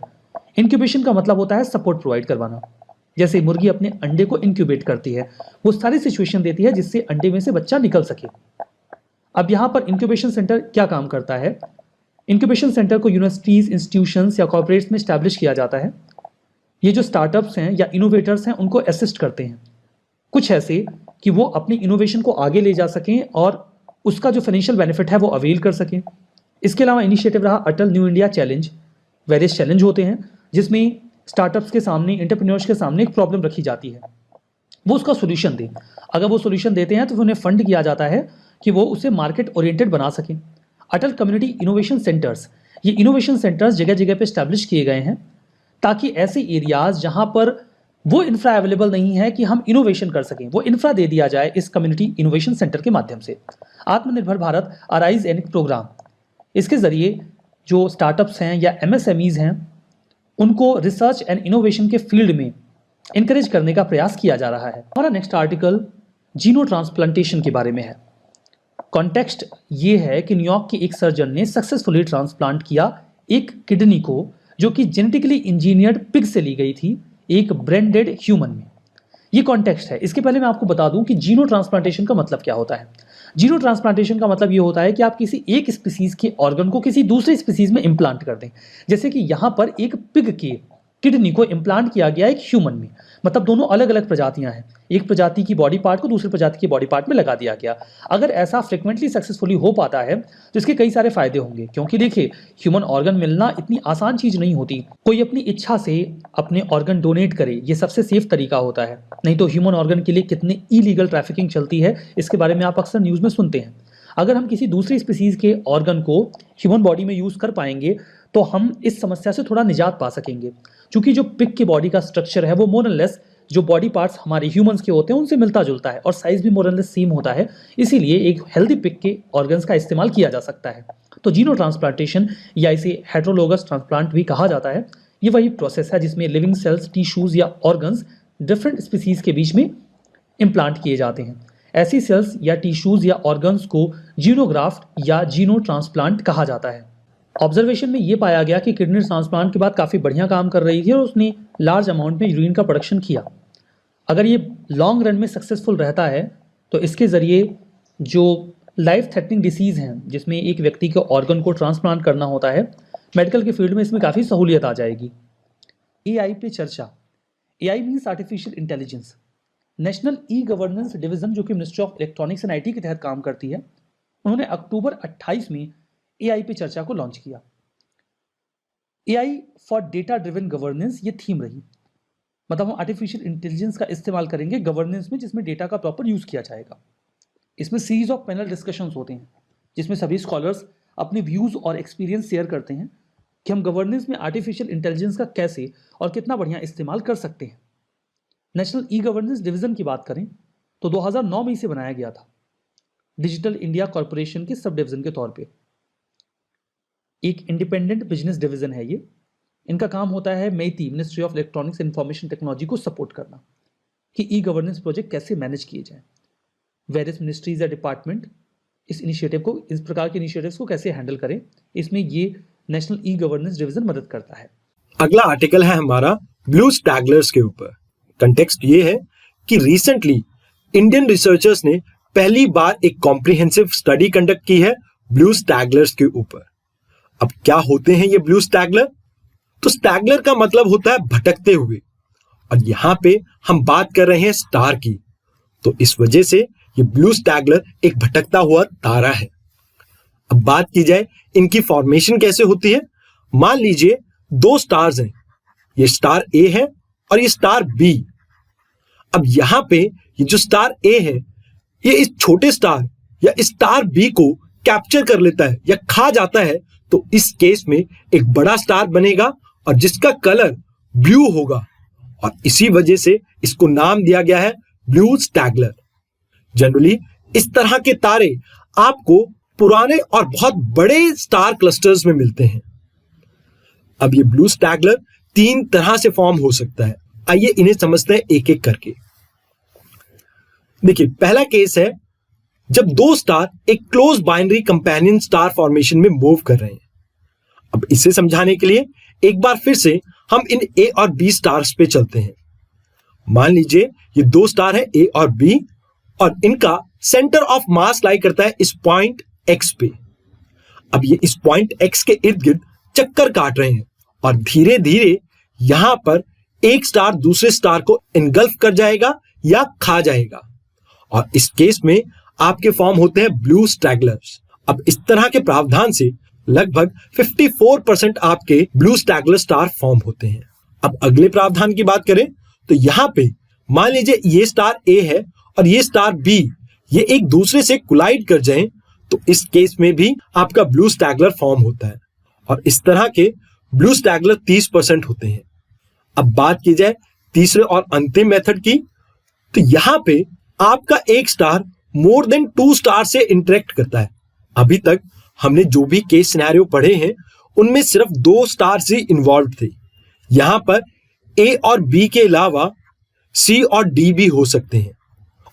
इंक्यूबेशन का मतलब होता है सपोर्ट प्रोवाइड करवाना। जैसे मुर्गी अपने अंडे को इंक्यूबेट करती है, वो सारी सिचुएशन देती है जिससे अंडे में से बच्चा निकल सके। अब यहाँ पर इंक्यूबेशन सेंटर क्या काम करता है? इंक्यूबेशन सेंटर को यूनिवर्सिटीज, इंस्टीट्यूशंस या कॉर्पोरेट्स में स्टैब्लिश किया जाता है। ये जो स्टार्टअप्स हैं या इनोवेटर्स हैं उनको असिस्ट करते हैं, कुछ ऐसे कि वो अपनी इनोवेशन को आगे ले जा सकें और उसका जो फाइनेंशियल बेनिफिट है वो अवेल कर सकें। इसके अलावा इनिशिएटिव रहा Atal new India challenge. Various challenge होते हैं जिसमें स्टार्टअप्स के सामने, एंटरप्रेन्योर्स के सामने एक प्रॉब्लम रखी जाती है, वो उसका सोल्यूशन दें। अगर वो सोल्यूशन देते हैं तो फिर उन्हें फंड किया जाता है कि वो उसे मार्केट ओरिएंटेड बना सकें। अटल कम्युनिटी इनोवेशन सेंटर्स, ये इनोवेशन सेंटर्स जगह जगह पे स्टैब्लिश किए गए हैं ताकि ऐसे एरियाज जहां पर वो इंफ्रा अवेलेबल नहीं है कि हम इनोवेशन कर सकें, वो इंफ्रा दे दिया जाए इस कम्युनिटी इनोवेशन सेंटर के माध्यम से। आत्मनिर्भर भारत अराइज एन प्रोग्राम, इसके जरिए जो स्टार्टअप्स हैं या एमएसएमईज हैं उनको रिसर्च एंड इनोवेशन के फील्ड में इंकरेज करने का प्रयास किया जा रहा है। हमारा नेक्स्ट आर्टिकल जीनो ट्रांसप्लांटेशन के बारे में है। कॉन्टेक्स्ट ये है कि न्यूयॉर्क के एक सर्जन ने सक्सेसफुली ट्रांसप्लांट किया एक किडनी को जो कि जेनेटिकली इंजीनियर्ड पिग से ली गई थी एक ब्रेन डेड ह्यूमन में। ये कॉन्टेक्स्ट है। इसके पहले मैं आपको बता दूं कि जीनो ट्रांसप्लांटेशन का मतलब क्या होता है। जीनो ट्रांसप्लांटेशन का मतलब ये होता है कि आप किसी एक स्पीसीज के ऑर्गन को किसी दूसरे स्पीसीज में इम्प्लांट कर दें। जैसे कि यहाँ पर एक पिग के किडनी को इम्प्लांट किया गया एक ह्यूमन में, मतलब दोनों अलग अलग प्रजातियां हैं। एक प्रजाति की बॉडी पार्ट को दूसरी प्रजाति की बॉडी पार्ट में लगा दिया गया। अगर ऐसा फ्रिक्वेंटली सक्सेसफुली हो पाता है तो इसके कई सारे फायदे होंगे, क्योंकि देखिए ह्यूमन ऑर्गन मिलना इतनी आसान चीज नहीं होती। कोई अपनी इच्छा से अपने ऑर्गन डोनेट करे, ये सबसे सेफ तरीका होता है। नहीं तो ह्यूमन ऑर्गन के लिए कितनी इलीगल ट्रैफिकिंग चलती है, इसके बारे में आप अक्सर न्यूज में सुनते हैं। अगर हम किसी दूसरी स्पीसीज के ऑर्गन को ह्यूमन बॉडी में यूज कर पाएंगे तो हम इस समस्या से थोड़ा निजात पा सकेंगे। चूंकि जो पिग की बॉडी का स्ट्रक्चर है वो मोर एंड लेस जो बॉडी पार्ट्स हमारे ह्यूमंस के होते हैं उनसे मिलता जुलता है और साइज भी मोर एंड लेस सेम होता है, इसीलिए एक हेल्दी पिग के ऑर्गन्स का इस्तेमाल किया जा सकता है। तो जीनो ट्रांसप्लांटेशन या इसे हेटेरोलोगस ट्रांसप्लांट भी कहा जाता है। ये वही प्रोसेस है जिसमें लिविंग सेल्स, टिश्यूज या ऑर्गन्स डिफरेंट स्पीसीज के बीच में इम्प्लांट किए जाते हैं। ऐसी सेल्स या टिश्यूज या ऑर्गन्स को जीनोग्राफ्ट या जीनो ट्रांसप्लांट कहा जाता है। ऑब्जर्वेशन में ये पाया गया कि किडनी ट्रांसप्लांट के बाद काफ़ी बढ़िया काम कर रही थी और उसने लार्ज अमाउंट में यूरिन का प्रोडक्शन किया। अगर ये लॉन्ग रन में सक्सेसफुल रहता है तो इसके ज़रिए जो लाइफ थ्रेटनिंग डिसीज़ हैं जिसमें एक व्यक्ति के ऑर्गन को ट्रांसप्लांट करना होता है, मेडिकल के फील्ड में इसमें काफ़ी सहूलियत आ जाएगी। AI पे चर्चा। AI means artificial intelligence. National e governance division जो कि ministry of electronics and IT के तहत काम करती है, उन्होंने अक्टूबर 28 में AI पे चर्चा को लॉन्च किया। AI for data driven governance ये थीम रही। मतलब हम आर्टिफिशियल इंटेलिजेंस का इस्तेमाल करेंगे गवर्नेंस में जिसमें डेटा का प्रॉपर यूज़ किया जाएगा। इसमें सीरीज ऑफ पैनल डिस्कशंस होते हैं जिसमें सभी स्कॉलर्स अपने व्यूज़ और एक्सपीरियंस शेयर करते हैं कि हम गवर्नेंस में आर्टिफिशियल इंटेलिजेंस का कैसे और कितना बढ़िया इस्तेमाल कर सकते हैं। नेशनल ई गवर्नेंस डिवीज़न की बात करें तो 2009 में इसे बनाया गया था, डिजिटल इंडिया कॉरपोरेशन के सब डिवीज़न के तौर पे। एक इंडिपेंडेंट बिजनेस डिवीज़न है ये। इनका काम होता है MeitY, ministry of electronics and information technology को सपोर्ट करना कि ई गवर्नेंस प्रोजेक्ट कैसे मैनेज किए जाएं। वेरियस मिनिस्ट्रीज या डिपार्टमेंट इस प्रकार के इनिशिएटिव्स को कैसे हैंडल करें, इसमें ये नेशनल ई गवर्नेंस डिवीज़न मदद करता है। अगला आर्टिकल है हमारा ब्लू स्टैगलर्स के ऊपर। कंटेक्स्ट ये है कि रिसेंटली इंडियन रिसर्चर्स ने पहली बार एक कॉम्प्रिहेंसिव स्टडी कंडक्ट की है ब्लू स्टैगलर्स के ऊपर। अब क्या होते हैं ये ब्लू स्टैगलर? तो स्टैगलर का मतलब होता है भटकते हुए, और यहां पे हम बात कर रहे हैं स्टार की, तो इस वजह से ये ब्लू स्टैगलर एक भटकता हुआ तारा है। अब बात की जाए इनकी फॉर्मेशन कैसे होती है। मान लीजिए दो स्टार्स हैं, ये स्टार ए है और ये स्टार बी। अब यहां पे ये जो स्टार ए है ये इस छोटे स्टार या इस स्टार बी को कैप्चर कर लेता है या खा जाता है, तो इस केस में एक बड़ा स्टार बनेगा और जिसका कलर ब्लू होगा, और इसी वजह से इसको नाम दिया गया है ब्लू स्टैगलर। जनरली इस तरह के तारे आपको पुराने और बहुत बड़े स्टार क्लस्टर्स में मिलते हैं। अब ये ब्लू स्टैगलर तीन तरह से फॉर्म हो सकता है। आइए इन्हें समझते हैं एक एक करके। देखिए, पहला केस है जब दो स्टार एक close binary companion star formation में मूव कर रहे हैं। अब इसे समझाने के लिए एक बार फिर से हम इन ए और बी स्टार्स पे चलते हैं। मान लीजिए ये दो स्टार है ए और बी, और इनका सेंटर ऑफ मास लाई करता है इस पॉइंट एक्स पे। अब ये इस पॉइंट एक्स के इर्द गिर्द चक्कर काट रहे हैं और धीरे धीरे यहां पर एक स्टार दूसरे स्टार को इनगल्फ कर जाएगा या खा जाएगा, और इस केस में आपके फॉर्म होते हैं ब्लू स्टैगलर्स। अब इस तरह के प्रावधान से लगभग 54% आपके ब्लू स्टैगलर स्टार फॉर्म होते हैं। अब अगले प्रावधान की बात करें तो यहां पे मान लीजिए ये स्टार ए है और ये स्टार बी, ये एक दूसरे से कोलाइड कर जाएं, तो इस केस में भी आपका ब्लू स्टैगलर फॉर्म होता है, और इस तरह के ब्लू स्टैगलर 30% होते हैं। अब बात की जाए तीसरे और अंतिम मेथड की, तो यहां पे आपका एक स्टार मोर देन 2 स्टार से इंटरेक्ट करता है। अभी तक हमने जो भी केस सिनेरियो पढ़े हैं उनमें सिर्फ 2 स्टार से इन्वॉल्व थे। यहां पर ए और बी के अलावा सी और डी भी हो सकते हैं,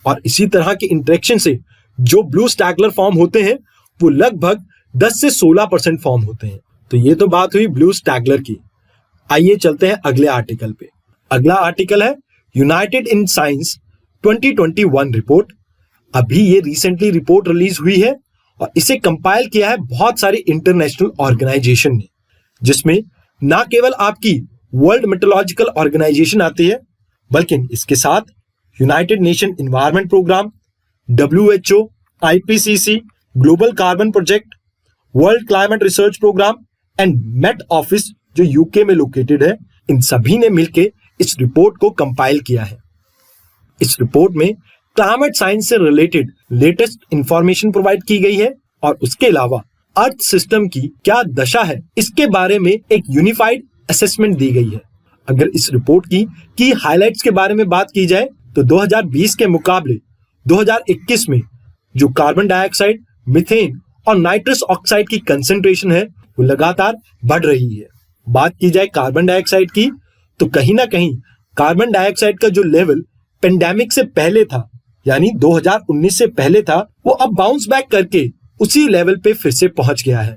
और इसी तरह के इंटरेक्शन से जो ब्लू स्टैगलर फॉर्म होते हैं वो लगभग 10 से 16% फॉर्म होते हैं। तो ये तो बात हुई ब्लू स्टैगलर की। आइए चलते हैं अगले आर्टिकल पे। अगला आर्टिकल है यूनाइटेड इन साइंस 2021 रिपोर्ट। अभी ये रिसेंटली रिपोर्ट रिलीज हुई है और इसे कंपाइल किया है बहुत सारी इंटरनेशनल ऑर्गेनाइजेशन ने, जिसमें ना केवल आपकी वर्ल्ड मेट्रोलॉजिकल ऑर्गेनाइजेशन आती है, बल्कि इसके साथ United Nation environment programme, WHO, IPCC, global carbon project, world climate research programme and Met office जो यूके में लोकेटेड है, इन सभी ने मिलकर इस रिपोर्ट को कंपाइल किया है। इस रिपोर्ट में क्लाइमेट साइंस से रिलेटेड लेटेस्ट इंफॉर्मेशन प्रोवाइड की गई है, और उसके अलावा अर्थ सिस्टम की क्या दशा है इसके बारे में एक यूनिफाइड असेसमेंट दी गई है। अगर इस रिपोर्ट की हाइलाइट्स के बारे में बात की जाए तो 2020 के मुकाबले 2021 में जो कार्बन डाइऑक्साइड, मीथेन और नाइट्रस ऑक्साइड की कंसंट्रेशन है वो लगातार बढ़ रही है। बात की जाए कार्बन डाइऑक्साइड की तो कहीं ना कहीं कार्बन डाइऑक्साइड का जो लेवल पेंडेमिक से पहले था, यानी 2019 से पहले था, वो अब बाउंस बैक करके उसी लेवल पे फिर से पहुंच गया है।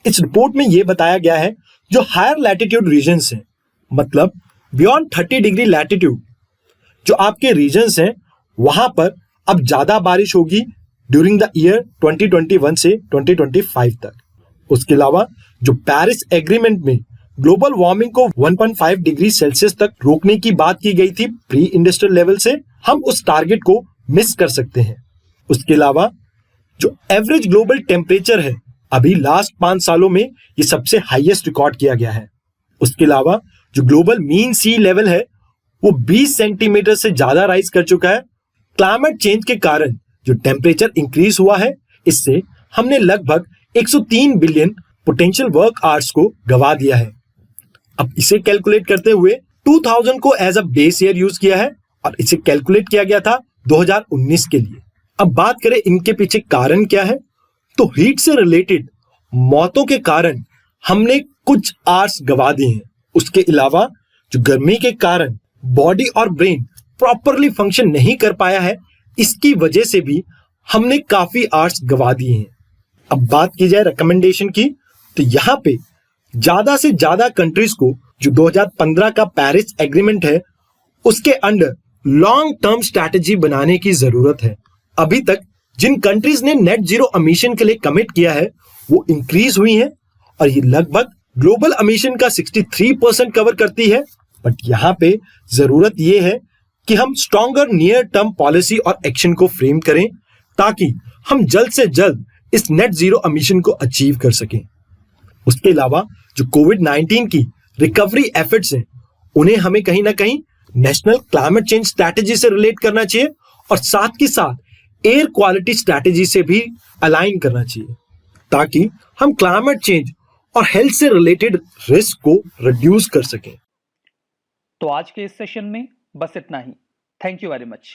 इस रिपोर्ट में ये बताया गया है जो हायर लैटिट्यूड रीजन्स हैं, मतलब बियॉन्ड 30 डिग्री लैटिट्यूड जो आपके रीजन्स हैं, वहां पर अब ज्यादा बारिश होगी ड्यूरिंग द ईयर 2021 से 2025 तक। उसके अलावा जो पेरिस एग्रीमेंट में ग्लोबल वार्मिंग को 1.5 डिग्री सेल्सियस तक रोकने की बात की गई थी प्री इंडस्ट्रियल लेवल से, हम उस टारगेट को मिस कर सकते हैं। उसके अलावा जो एवरेज ग्लोबल टेम्परेचर है, अभी लास्ट 5 सालों में ये सबसे हाईएस्ट रिकॉर्ड किया गया है। उसके अलावा जो ग्लोबल मीन सी लेवल है वो 20 सेंटीमीटर से ज्यादा राइज कर चुका है। क्लाइमेट चेंज के कारण जो टेम्परेचर इंक्रीज हुआ है, इससे हमने लगभग 103 बिलियन पोटेंशियल वर्क आवर्स को गवा दिया है। अब इसे कैलकुलेट करते हुए 2000 को as a base year use किया है और इसे कैलकुलेट किया गया था 2019 के लिए। अब बात करें इनके पीछे कारण क्या है, तो हीट से रिलेटेड मौतों के कारण हमने कुछ आवर्स गवा दिए हैं। उसके अलावा जो गर्मी के कारण बॉडी और ब्रेन प्रॉपरली फंक्शन नहीं कर पाया है, इसकी वजह से भी हमने काफी आवर्स गवा दिए हैं। अब बात की जाए रिकमेंडेशन की, तो यहाँ पे ज्यादा से ज्यादा कंट्रीज को जो 2015 का पेरिस एग्रीमेंट है उसके अंडर लॉन्ग टर्म स्ट्रैटेजी बनाने की जरूरत है। अभी तक जिन कंट्रीज ने नेट जीरो एमिशन के लिए कमिट किया है वो इंक्रीज हुई हैं और ये लगभग ग्लोबल एमिशन का 63% कवर करती है। बट यहाँ पे जरूरत ये है कि हम स्ट्रॉन्गर नियर टर्म पॉलिसी और एक्शन को फ्रेम करें ताकि हम जल्द से जल्द इस नेट जीरो एमिशन को अचीव कर सकें। उसके अलावा जो कोविड-19 की रिकवरी एफर्ट्स हैं उन्हें हमें कहीं ना कहीं नेशनल क्लाइमेट चेंज स्ट्रैटेजी से रिलेट करना चाहिए और साथ के साथ एयर क्वालिटी स्ट्रैटेजी से भी अलाइन करना चाहिए ताकि हम क्लाइमेट चेंज और हेल्थ से रिलेटेड रिस्क को रिड्यूस कर सकें। तो आज के इस सेशन में बस इतना ही। Thank you very much.